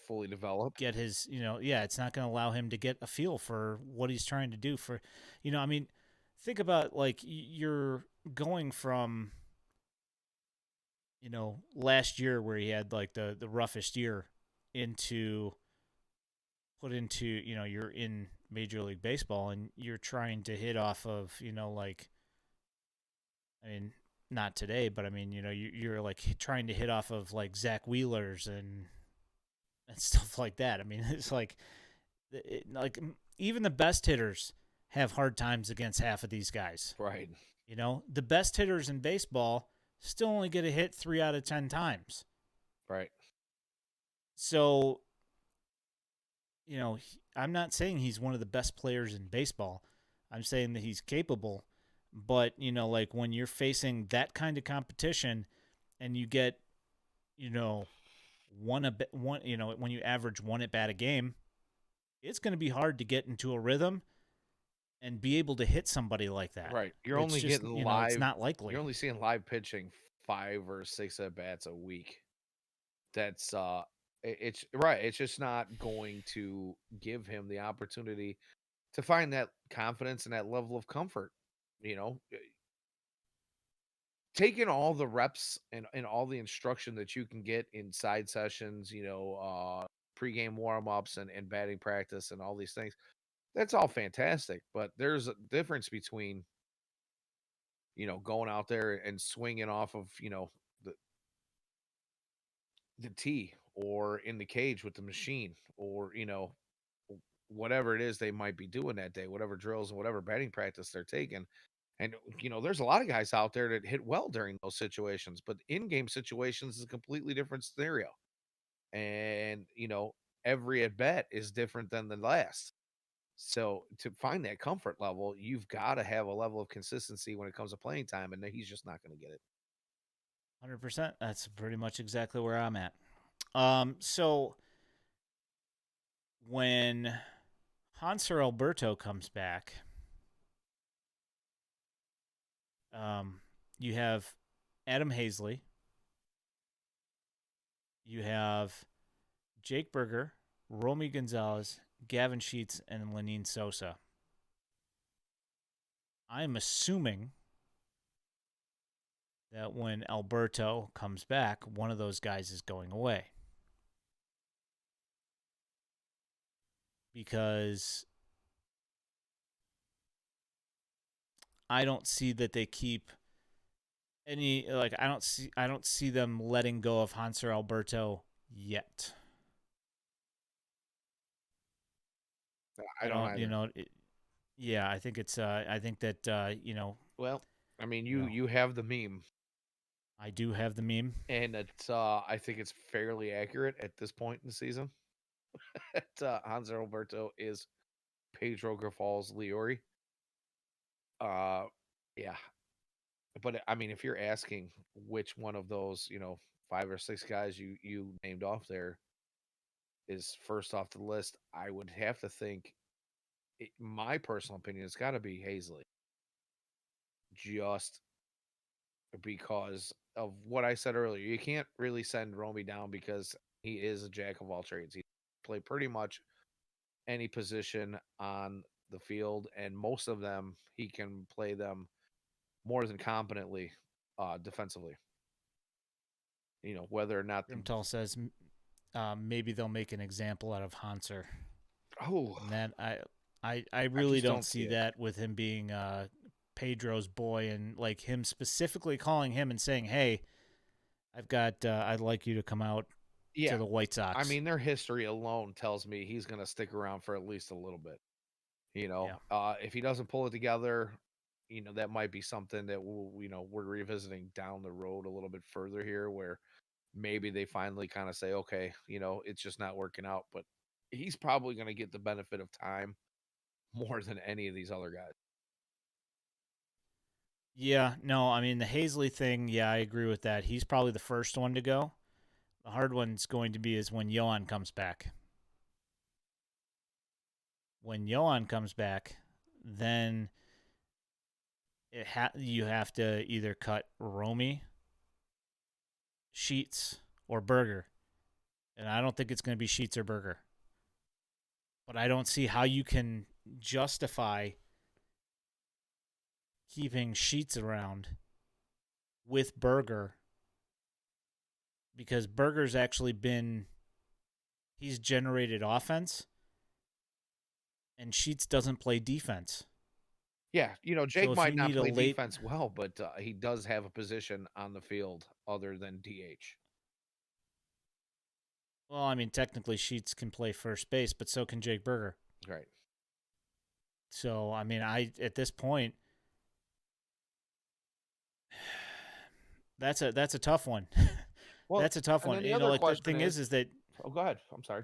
fully develop. Get his, it's not going to allow him to get a feel for what he's trying to do for, I mean, think about like you're going from, last year where he had like the roughest year into you're in Major League Baseball and you're trying to hit off of, like, I mean, not today, but I mean, you're like trying to hit off of like Zach Wheeler's and stuff like that. I mean, it's like even the best hitters have hard times against half of these guys. Right. The best hitters in baseball still only get a hit 3 out of 10 times. Right. So, I'm not saying he's one of the best players in baseball. I'm saying that he's capable. But, like when you're facing that kind of competition and you get, when you average one at bat a game, it's going to be hard to get into a rhythm and be able to hit somebody like that. Right. You're only getting live. It's not likely. You're only seeing live pitching 5 or 6 at bats a week. That's it's right. It's just not going to give him the opportunity to find that confidence and that level of comfort. taking all the reps and all the instruction that you can get in side sessions, pregame warm-ups and batting practice and all these things, that's all fantastic. But there's a difference between, going out there and swinging off of, the the tee or in the cage with the machine or, whatever it is they might be doing that day, whatever drills and whatever batting practice they're taking. And there's a lot of guys out there that hit well during those situations, but in-game situations is a completely different scenario. And every at bat is different than the last. So to find that comfort level, you've got to have a level of consistency when it comes to playing time, and he's just not going to get it. 100%. That's pretty much exactly where I'm at. So when Hanser Alberto comes back, you have Adam Hazley, you have Jake Berger, Romy Gonzalez, Gavin Sheets, and Lenine Sosa. I'm assuming that when Alberto comes back, one of those guys is going away. Because I don't see that they keep any, like, I don't see them letting go of Hanser Alberto yet. I don't either. Yeah, I think it's I think that Well, I mean, you know, you have the meme, I do have the meme. and it's I think it's fairly accurate at this point in the season. Hanser Alberto is Pedro Grifal's Liori. Uh, yeah, but I mean, if you're asking which one of those, 5 or 6 guys you named off there is first off the list, I would have to think. My personal opinion, it's got to be Hazley, just because of what I said earlier. You can't really send Romy down because he is a jack of all trades. He play pretty much any position on the field, and most of them he can play them more than competently defensively. Whether or not Grimtall says maybe they'll make an example out of Hanser. oh, And that I I really just don't don't see see it. that with him being Pedro's boy, and like him specifically calling him and saying, "Hey, I'd like you to come out to Yeah, the White I Sox." mean their history alone tells me he's going to stick around for at least a little bit. Yeah. If he doesn't pull it together, that might be something that we're revisiting down the road a little bit further here, where maybe they finally kind of say, okay, it's just not working out. But he's probably going to get the benefit of time more than any of these other guys. Yeah, no, I mean the Hazley thing, yeah, I agree with that. He's probably the first one to go. The hard one's going to be is when Yohan comes back. When Yohan comes back, then you have to either cut Romy, Sheets, or Berger. And I don't think it's going to be Sheets or Berger. But I don't see how you can justify keeping Sheets around with Berger, because Berger's actually he's generated offense, and Sheets doesn't play defense. Yeah, So Jake if might you not need a play late, defense well, but he does have a position on the field other than DH. well, I mean technically Sheets can play first base, but so can Jake Berger. Right. So I mean, I at this point, that's a tough one. Well, That's a tough and then one. the You know, other like the question thing is that oh, go ahead. I'm sorry.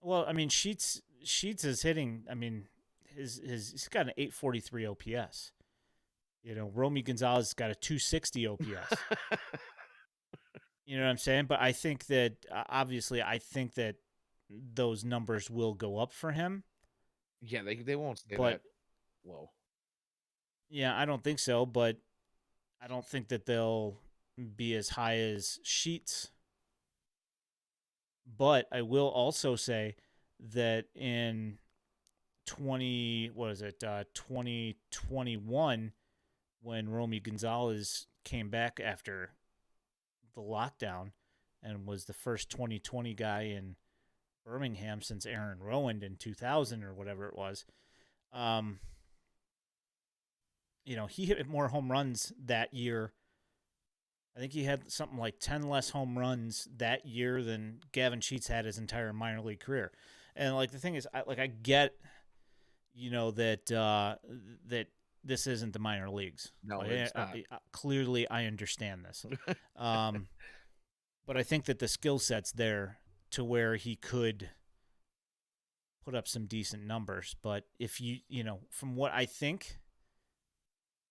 well, I mean Sheets is hitting. I mean, he's got an 843 OPS. Romy Gonzalez has got a 260 OPS. You know what I'm saying? But I think that obviously, I think that those numbers will go up for him. Yeah, they won't stay But that low. yeah, I don't think so. But I don't think that they'll be as high as Sheets. But I will also say that in 2021, when Romy Gonzalez came back after the lockdown and was the first 2020 guy in Birmingham since Aaron Rowand in 2000 or whatever it was. Um, he hit more home runs that year. I think he had something like 10 less home runs that year than Gavin Sheets had his entire minor league career. And like the thing is, I get, that this isn't the minor leagues. No, Like, it's not. clearly, I understand this. Um, but I think that the skill set's there to where he could put up some decent numbers. But if from what I think,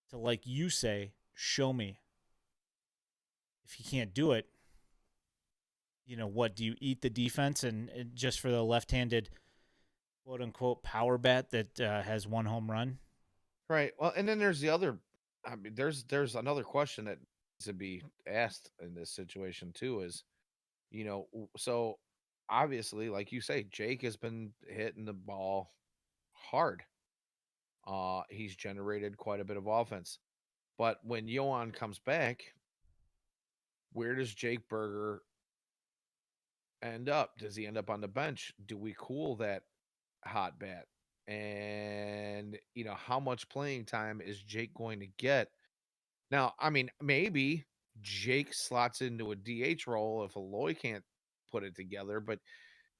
to like you say, show me. If he can't do it, what do you eat the defense and just for the left-handed quote unquote power bat that has one home run? Right. Well, and then there's the other. I mean, there's another question that needs to be asked in this situation too. Is so obviously, like you say, Jake has been hitting the ball hard. He's generated quite a bit of offense, but when Yohan comes back, where does Jake Berger end up? Does he end up on the bench? Do we cool that hot bat? And how much playing time is Jake going to get? Now, I mean, maybe Jake slots into a DH role if Aloy can't put it together, but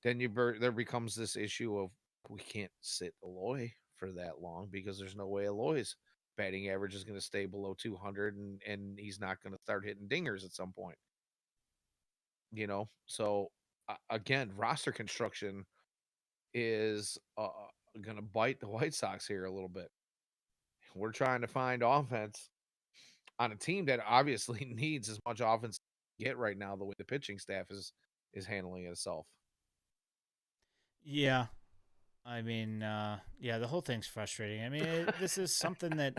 then there becomes this issue of we can't sit Aloy for that long because there's no way Aloy's batting average is going to stay below 200 and he's not going to start hitting dingers at some point. So again, roster construction is going to bite the White Sox here a little bit. We're trying to find offense on a team that obviously needs as much offense to get right now the way the pitching staff is handling itself. Yeah. I mean, yeah, the whole thing's frustrating. I mean, this is something that,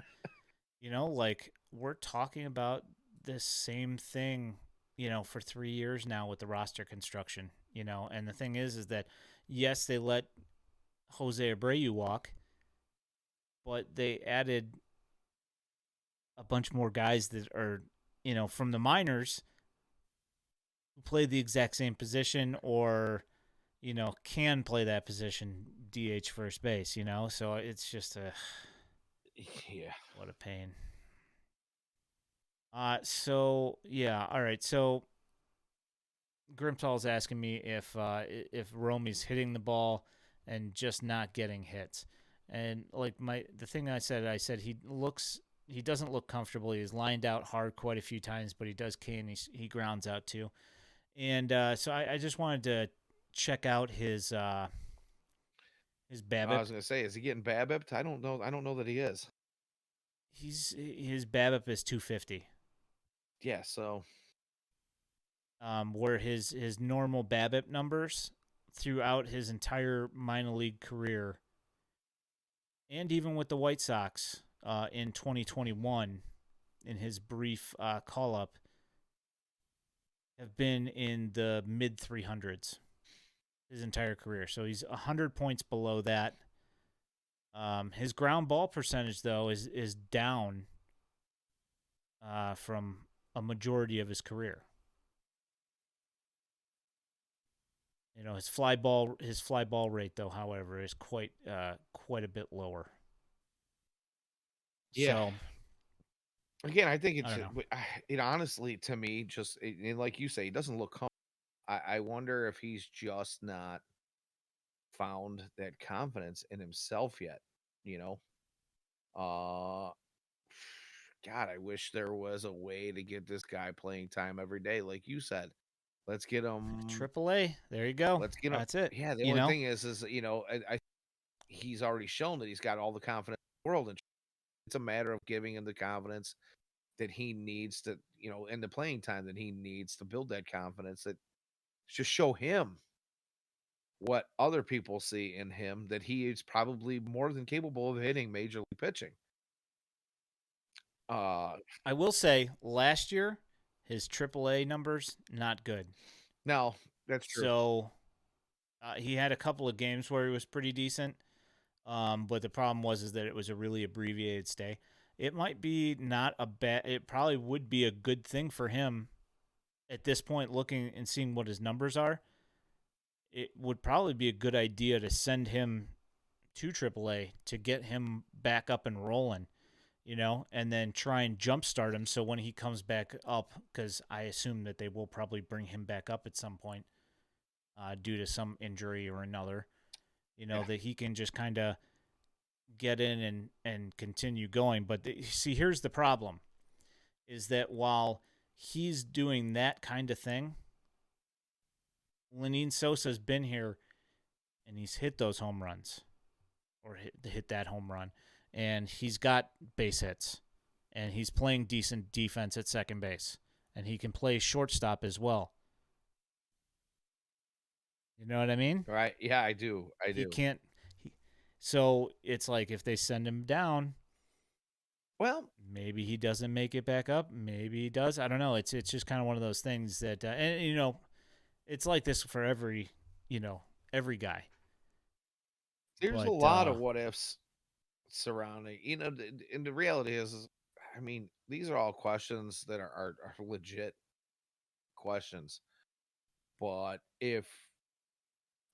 like we're talking about this same thing, for 3 years now with the roster construction, and the thing is that, yes, they let Jose Abreu walk, but they added a bunch more guys that are, from the minors who play the exact same position or, can play that position, DH first base, So it's just Yeah. what a pain. So yeah, all right. So Grimtall's asking me if Romy's hitting the ball and just not getting hits. And like the thing I said he doesn't look comfortable. He's lined out hard quite a few times, but he does K and he grounds out too. And so I just wanted to check out his I was BABIP. gonna say, is he getting BABIP? I don't know. I don't know that he is. His BABIP is 250. Yeah. So. Where his normal BABIP numbers throughout his entire minor league career, and even with the White Sox in 2021, in his brief call up, have been in the mid 300s his entire career. So he's 100 points below that. His ground ball percentage, though, is down from a majority of his career. His fly ball rate, though, however, is quite a bit lower. Yeah. So Again, I think I don't know. it honestly to me just like you say, he doesn't look. I wonder if he's just not found that confidence in himself yet. You know, uh, God, I wish there was a way to get this guy playing time every day, like you said. Let's get him. AAA. There you go. Let's get him. That's it. Yeah, the only thing is he's already shown that he's got all the confidence in the world, and it's a matter of giving him the confidence that he needs to, and the playing time that he needs to build that confidence. That just show him what other people see in him, that he is probably more than capable of hitting major league pitching. I will say last year his AAA numbers not good. No, that's true. So he had a couple of games where he was pretty decent, but the problem was that it was a really abbreviated stay. it might be not a bad. It probably would be a good thing for him at this point, looking and seeing what his numbers are. It would probably be a good idea to send him to AAA to get him back up and rolling, and then try and jumpstart him so when he comes back up, because I assume that they will probably bring him back up at some point due to some injury or another, Yeah. that he can just kind of get in and continue going. But see, here's the problem is that while he's doing that kind of thing, Lenine Sosa's been here and he's hit those home runs or hit that home run, and he's got base hits, and he's playing decent defense at second base, and he can play shortstop as well. You know what I mean? Right. Yeah, I do. I He do. can't. So it's like if they send him down, Well, maybe he doesn't make it back up. Maybe he does. I don't know. It's just kind of one of those things that, and it's like this for every guy. there's a But lot of what ifs surrounding, and the reality is, I mean, these are all questions that are legit questions. But if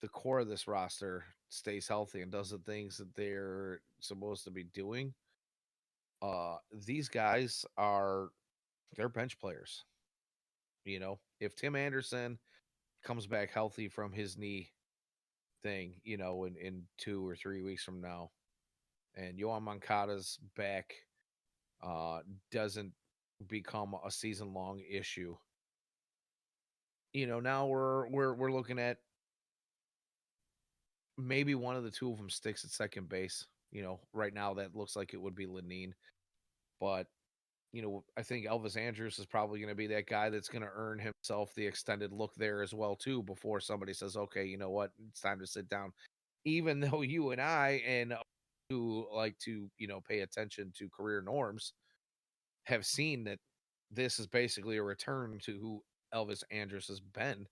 the core of this roster stays healthy and does the things that they're supposed to be doing, these guys they're bench players. If Tim Anderson comes back healthy from his knee thing, in 2 or 3 weeks from now, and Yohan Moncada's back, uh, doesn't become a season long issue. Now we're looking at maybe one of the two of them sticks at second base. Right now that looks like it would be Lenine, but I think Elvis Andrews is probably going to be that guy that's going to earn himself the extended look there as well too before somebody says, okay, you know what, it's time to sit down. Even though you and I and who like to pay attention to career norms have seen that this is basically a return to who Elvis Andrus has been,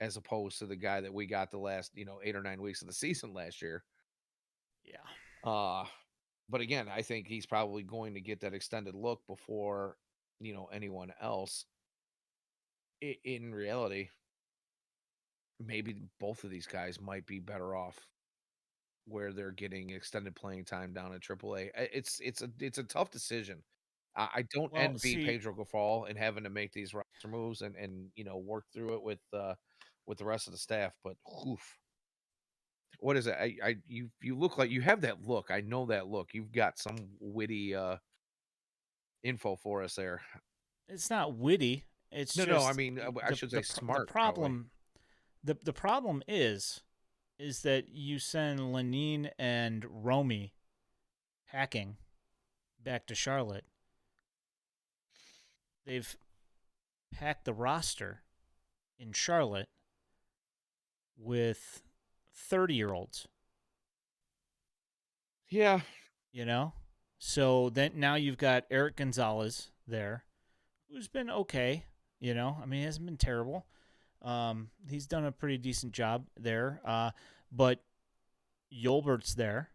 as opposed to the guy that we got the last 8 or 9 weeks of the season last year. yeah, Uh but again, I think he's probably going to get that extended look before anyone else. In reality, maybe both of these guys might be better off where they're getting extended playing time down at AAA. It's a tough decision. I don't well, envy see, Pedro Grafal and having to make these roster moves and work through it with the rest of the staff. But oof, what is it? You look like you have that look. I know that look. You've got some witty info for us there. it's not witty. It's No. I just mean, I the should the say the smart, probably. problem. The problem is that you send Lenine and Romy packing back to Charlotte. They've packed the roster in Charlotte with 30-year-olds. Yeah, You know, so then now you've got Eric Gonzalez there, who's been okay. I mean, he hasn't been terrible. He's done a pretty decent job there. But Yolbert's there.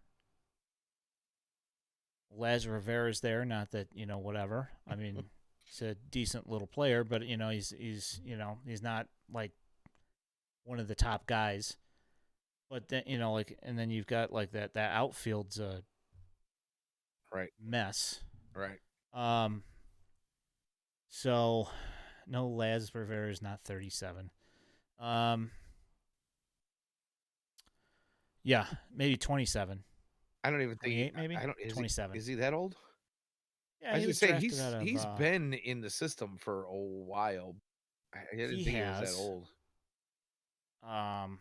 Laz Rivera's there. Not that whatever. I mean, he's a decent little player, but he's not like one of the top guys. But then and then you've got like that outfield's a right, mess. right. Um, so no, Laz Rivera is not 37. Um, yeah, maybe 27. I don't even think 28 maybe? I don't. Is he 27. is he that old? Yeah, I was he gonna was say drafted out of he's been in the system for a while. I didn't he think he was that has. old. Um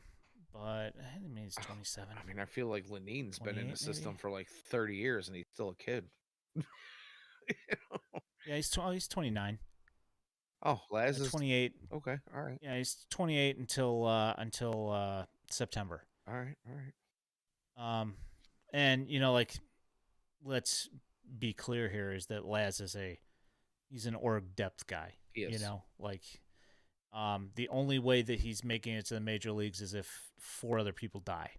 but I mean he's 27. I mean, I feel like Lenine's been in the 28 maybe. system for like 30 years and he's still a kid. Yeah, he's 29. Oh, Laz is 28. okay. All right. Yeah, he's 28 until September. All right. All right. Um and like let's be clear here is that Laz is he's an org depth guy. He is. Like the only way that he's making it to the major leagues is if four other people die.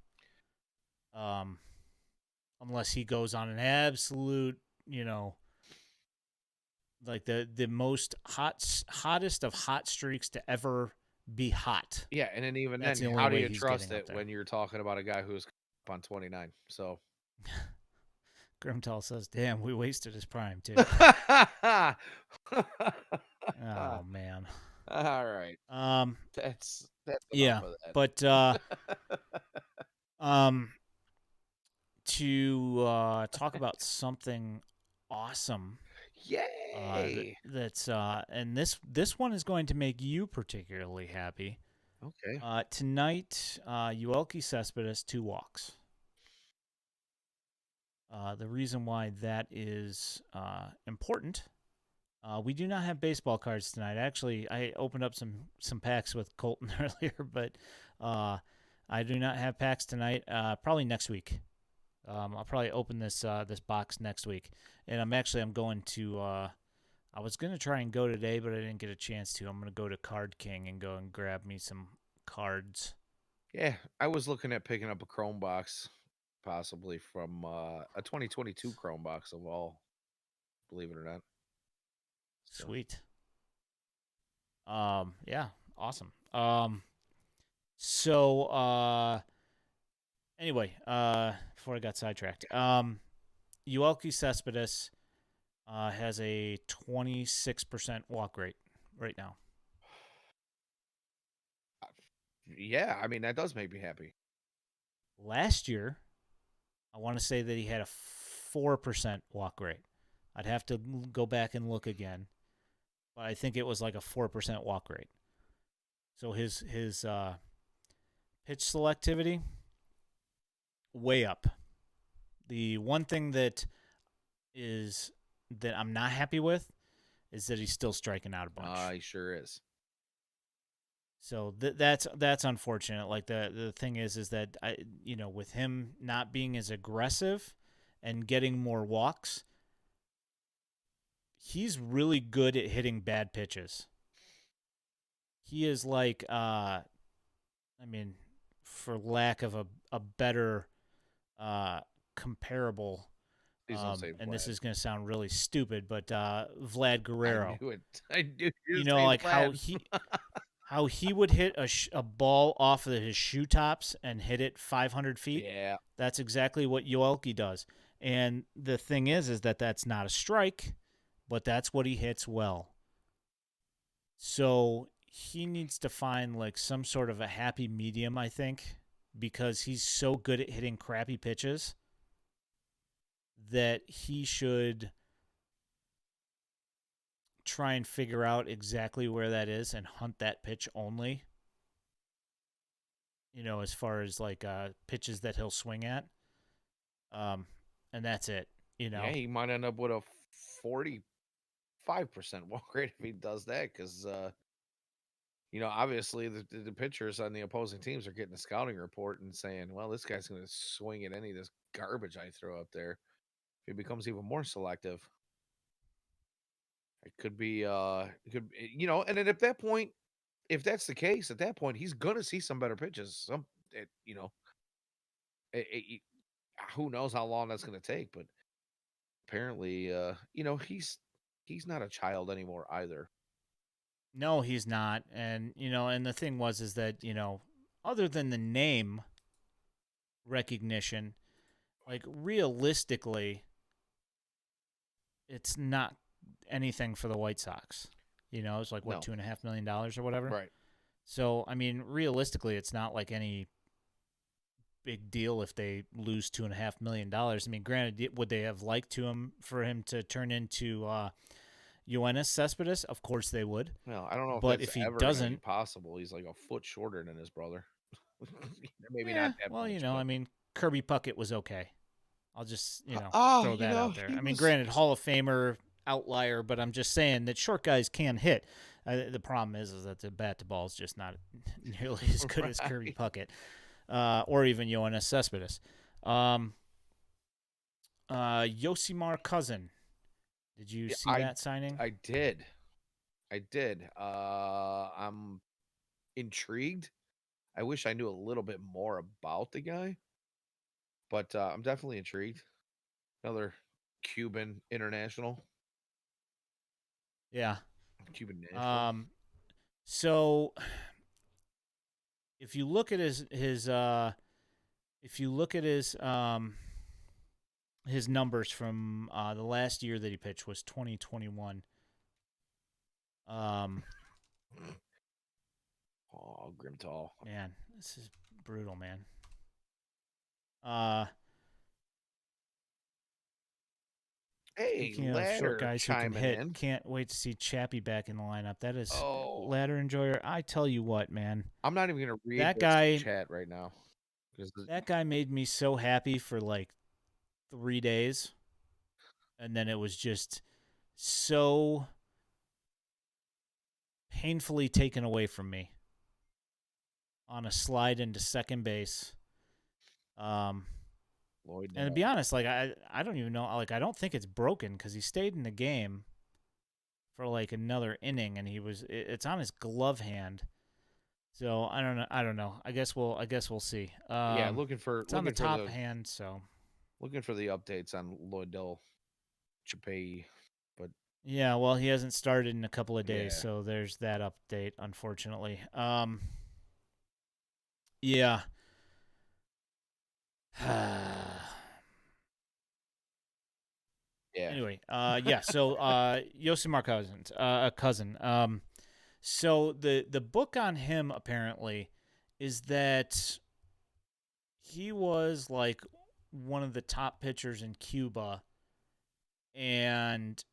Unless he goes on an absolute like the most hottest of hot streaks to ever be hot. Yeah, and then even That's then, the only how do way you he's trust getting up it there. when you're talking about a guy who's on 29? So, Grimtall says, "Damn, we wasted his prime too." all Oh man. right, Um. that's enough Yeah, of but that. um, to talk about something awesome. Yay! That's and this one is going to make you particularly happy. Okay. Tonight, Uelki Cespedes 2 walks. The reason why that is important. We do not have baseball cards tonight. Actually, I opened up some packs with Colton earlier, but I do not have packs tonight. Probably next week. I'll probably open this box next week, and I'm going to. I was gonna try and go today, but I didn't get a chance to. I'm gonna go to Card King and go and grab me some cards. Yeah, I was looking at picking up a Chrome box, possibly from a 2022 Chrome box of all, believe it or not. So, Sweet. Yeah, awesome. So anyway, before I got sidetracked, Uelki Cespedes has a 26% walk rate right now. yeah, I mean that does make me happy. Last year, I want to say that he had a 4% walk rate. I'd have to go back and look again, but I think it was like a 4% walk rate. So his pitch selectivity way up. The one thing that I'm not happy with is that he's still striking out a bunch. He sure is. So that's unfortunate. Like the thing is that with him not being as aggressive and getting more walks, he's really good at hitting bad pitches. He is like I mean, for lack of a better comparable, Please don't say and this Vlad. is going to sound really stupid, but Vlad I Guerrero. knew it. I knew you You would know, say like Vlad. how he would hit a ball off of his shoe tops and hit it 500 feet. Yeah. That's exactly what Yoelki does. And the thing is that that's not a strike, but that's what he hits well. So he needs to find like some sort of a happy medium, I think, because he's so good at hitting crappy pitches that he should try and figure out exactly where that is and hunt that pitch only. As far as like pitches that he'll swing at. Um, and that's it. Yeah, he might end up with a 45% walk rate if he does that because, obviously the pitchers on the opposing teams are getting a scouting report and saying, well, this guy's going to swing at any of this garbage I throw up there. If he becomes even more selective, it could be, and then at that point, if that's the case, at that point, he's going to see some better pitches. It, you know, it, it, who knows how long that's going to take, but apparently, he's not a child anymore either. No, he's not. And and the thing is that other than the name recognition, like realistically, it's not anything for the White Sox. It's like what No, $2.5 million or whatever. right? So I mean, realistically, it's not like any big deal if they lose $2.5 million. I mean, granted, would they have liked for him to turn into Yoenis Cespedes? Of course they would. Well, I don't know if But that's if he ever going to be doesn't, possible. He's like a foot shorter than his brother. Maybe yeah, not that well, much, I but mean, Kirby Puckett was okay. I'll just, ah, throw that out there. he I mean, was. granted, Hall of Famer outlier, but I'm just saying that short guys can hit. The problem is that the bat to ball is just not nearly as good as Kirby Right. Puckett, or even Yoenis Cespedes. Yosimar Cousin. Did you Yeah, see that signing? I did. I did. I'm intrigued. I wish I knew a little bit more about the guy, but I'm definitely intrigued. Another Cuban international, Yeah. Cuban national. Um. So if you look at if you look at his numbers from the last year that he pitched was 2021. Um. Oh, Grimtall. Man, this is brutal, man. Uh. Hey, Speaking of short ladder guys who can chiming hit, in. can't wait to see Chappie back in the lineup. That is Oh, ladder enjoyer. I tell you what, man, I'm not even gonna read that this guy, chat right now because that guy made me so happy for like 3 days, and then it was just so painfully taken away from me on a slide into second base. Um, Lloyd. and to be honest, like I don't even know, like I don't think it's broken because he stayed in the game for like another inning, and it's on his glove hand. So I don't know. I don't know. I guess we'll see. Yeah, looking for It's on the top hand, so looking for the updates on Lloydell Chappelle, but yeah. Well, he hasn't started in a couple of days, yeah, so there's that update. Unfortunately, yeah. yeah. Anyway, yeah. So Yosimar Cousins, a cousin. So the book on him apparently is that he was like one of the top pitchers in Cuba, and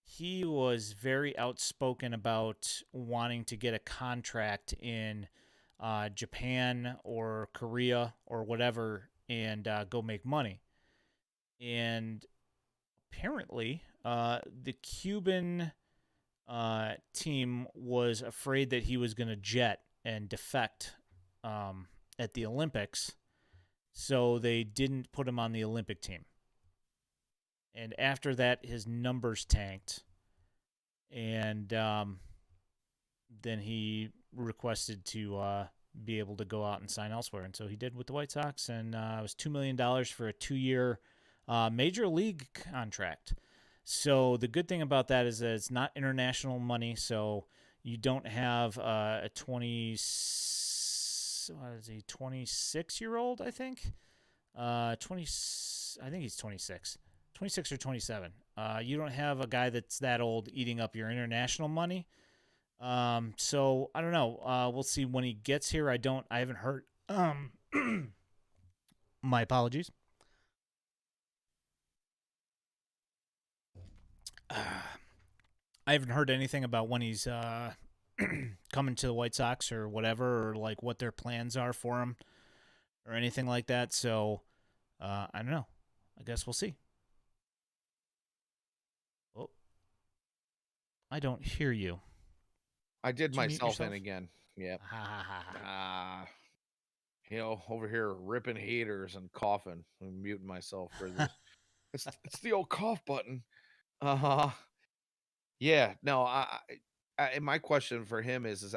he was very outspoken about wanting to get a contract in Japan or Korea or whatever and go make money. And apparently, the Cuban team was afraid that he was going to jet and defect at the Olympics, so they didn't put him on the Olympic team. And after that, his numbers tanked, and then he requested to be able to go out and sign elsewhere, and so he did with the White Sox, and it was $2 million for a 2-year major league contract. So the good thing about that is that it's not international money, so you don't have a 26-year-old, I think. 20 I think he's 26. 26 or 27. You don't have a guy that's that old eating up your international money. So I don't know. We'll see when he gets here. I haven't heard. My apologies. I haven't heard anything about when he's coming to the White Sox or whatever, or like what their plans are for him or anything like that. So I don't know. I guess we'll see. Oh, I don't hear you. I did Did you mute myself in yourself? again. Yep. Ha ha ha ha. Over here ripping haters and coughing. I'm muting myself for this. It's the old cough button. Uh-huh. Yeah, no, my question for him is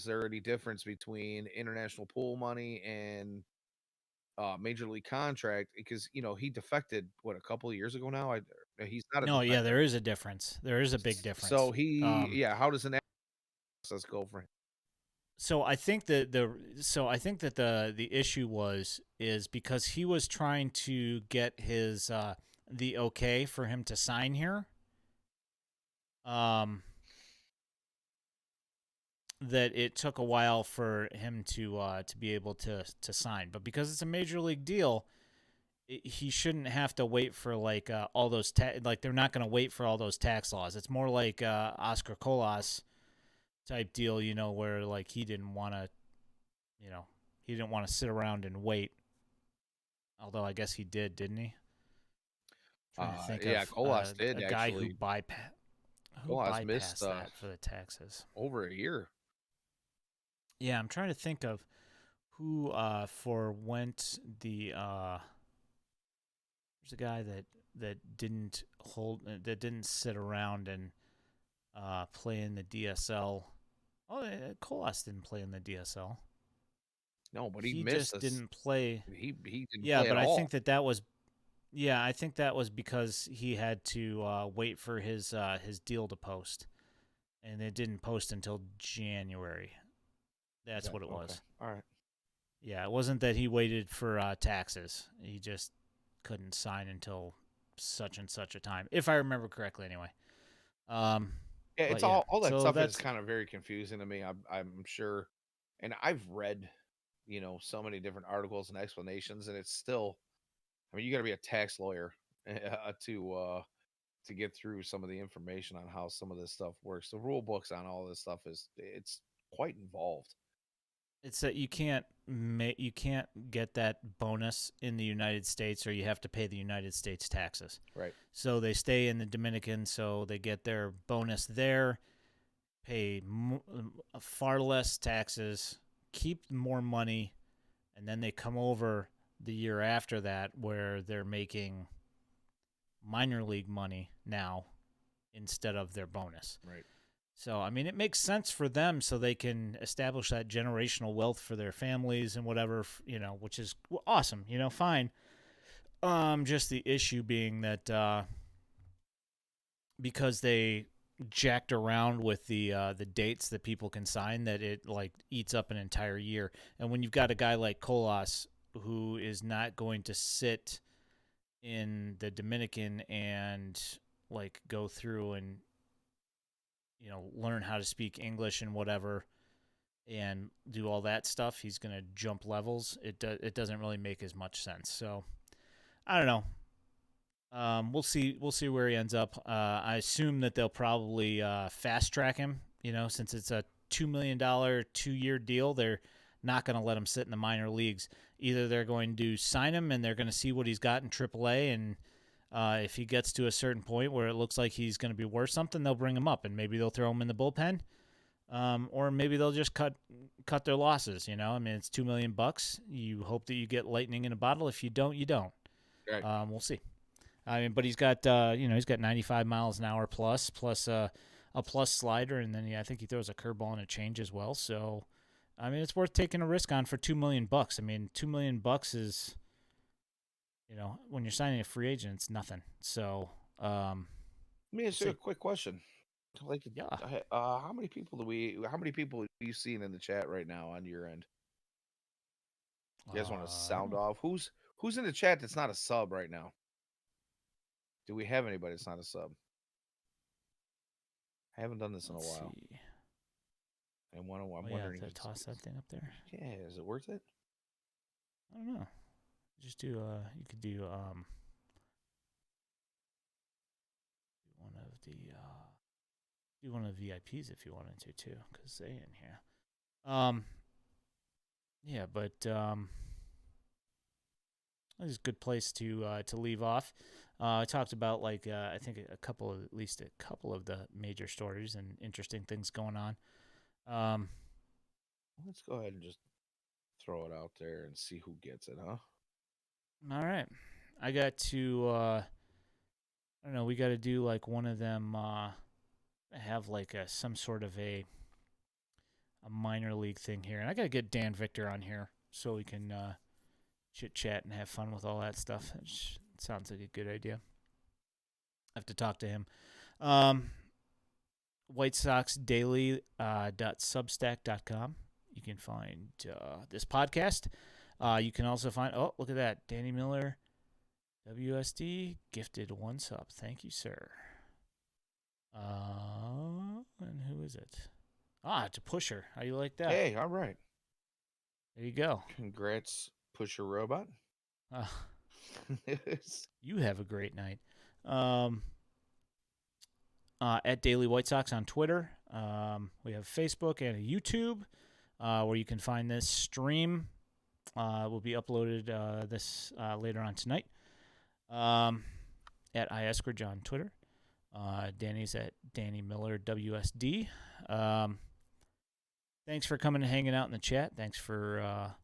there any difference between international pool money and major league contract? Because he defected a couple of years ago now. He's not a No, yeah, defector. there is a difference. There is a big So difference. Um, how does an process go for him? so I think that the issue is because he was trying to get his the okay for him to sign here. That it took a while for him to be able to sign, but because it's a major league deal, he shouldn't have to wait for like all those like they're not going to wait for all those tax laws. It's more like Oscar Colas type deal, where like he didn't want to, sit around and wait. Although I guess he didn't he? I'm trying to think Yeah, of Colas did a guy who actually. Colas missed bypassed that for the taxes. over a year. Yeah, I'm trying to think of who forwent the there's a guy that didn't sit around and play in the DSL. Oh, Colas didn't play in the DSL. No, but he He missed just us. didn't play. He didn't Yeah, play but at I all. think that was Yeah, I think that was because he had to wait for his deal to post, and it didn't post until January. Is That's that what it okay? was. All right. Yeah, it wasn't that he waited for taxes. He just couldn't sign until such and such a time, if I remember correctly. Anyway, um, Yeah, but it's yeah, all that so stuff is that's kind of very confusing to me. I'm sure, and I've read, so many different articles and explanations, and it's still. I mean, you got to be a tax lawyer to get through some of the information on how some of this stuff works. The rule books on all this stuff it's quite involved. it's that you can't get that bonus in the United States, or you have to pay the United States taxes. Right. So they stay in the Dominican, so they get their bonus there, pay far less taxes, keep more money, and then they come over the year after that where they're making minor league money now instead of their bonus. Right. So, I mean, it makes sense for them so they can establish that generational wealth for their families and whatever, which is awesome, fine. Just the issue being that because they jacked around with the dates that people can sign, that it like eats up an entire year. And when you've got a guy like Colas who is not going to sit in the Dominican and like go through and learn how to speak English and whatever and do all that stuff, he's going to jump levels. It doesn't really make as much sense. So I don't know. We'll see. We'll see where he ends up. I assume that they'll probably fast track him. Since it's a $2 million 2-year deal, they're not going to let him sit in the minor leagues. Either they're going to sign him and they're going to see what he's got in AAA, and if he gets to a certain point where it looks like he's going to be worth something, they'll bring him up and maybe they'll throw him in the bullpen, or maybe they'll just cut their losses. I mean, it's $2 million. You hope that you get lightning in a bottle. If you don't, you don't. Right. We'll see. I mean, but he's got he's got 95 miles an hour plus a plus slider, and then I think he throws a curveball and a change as well. So, I mean, it's worth taking a risk on for $2 million. I mean, $2 million is, when you're signing a free agent, it's nothing. So, Let me we'll ask you a see. quick question. Like, Yeah. how many people are you seeing in the chat right now on your end? You guys want to I sound don't. off? Who's in the chat that's not a sub right now? Do we have anybody that's not a sub? I haven't done this in a Let's while. see. I'm Oh yeah, wondering if it's toss that thing up there. yeah, is it worth it? I don't know. Just do. You could do one of the do one of the VIPs if you wanted to too, because they in here. Yeah, but this is a good place to leave off. I talked about I think at least a couple of the major stories and interesting things going on. Let's go ahead and just throw it out there and see who gets it, huh? All right, I got to. I don't know. We got to do like one of them. Have like some sort of a minor league thing here, and I got to get Dan Victor on here so we can chit chat and have fun with all that stuff. It sounds like a good idea. I have to talk to him. White Sox Daily .substack.com. You can find this podcast. You can also find, oh, look at that. Danny Miller, WSD, gifted one sub. Thank you, sir. And who is it? It's a pusher. How you like that? Hey, all right. There you go. Congrats, Pusher Robot. You have a great night. At Daily White Sox on Twitter. We have Facebook and a YouTube where you can find this stream. Will be uploaded this later on tonight. At iEskridge on Twitter. Danny's at Danny Miller WSD. Thanks for coming and hanging out in the chat. Thanks for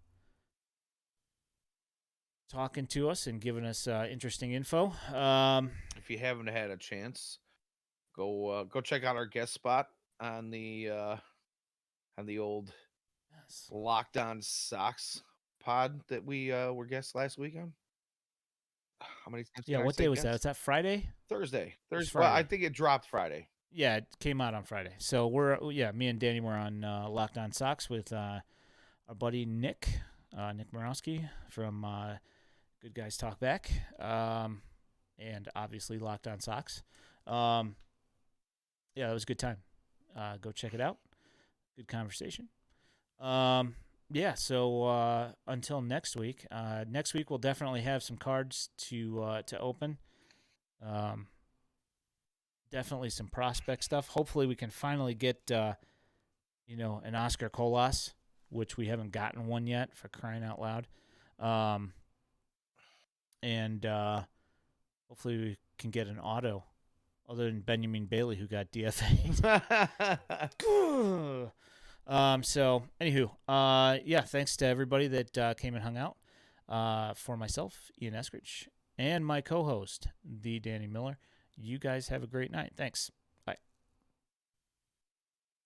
talking to us and giving us interesting info. If you haven't had a chance, go check out our guest spot on the old Locked On Sox pod that we were guests last week on. how many times Yeah, can I what say day was that? guess? Was that Friday? Thursday. It was Well, I Friday. think it dropped Friday. Yeah, it came out on Friday. So me and Danny were on Locked On Sox with our buddy Nick Morowski from Good Guys Talk Back, and obviously Locked On Sox. Yeah, that was a good time. Go check it out. Good conversation. Yeah, so until next week. Next week we'll definitely have some cards to open. Definitely some prospect stuff. Hopefully we can finally get an Oscar Colas, which we haven't gotten one yet, for crying out loud. And hopefully we can get an auto other than Benjamin Bailey, who got DFA'd. So, anywho, yeah, thanks to everybody that came and hung out. For myself, Ian Eskridge, and my co-host, the Danny Miller. You guys have a great night. Thanks.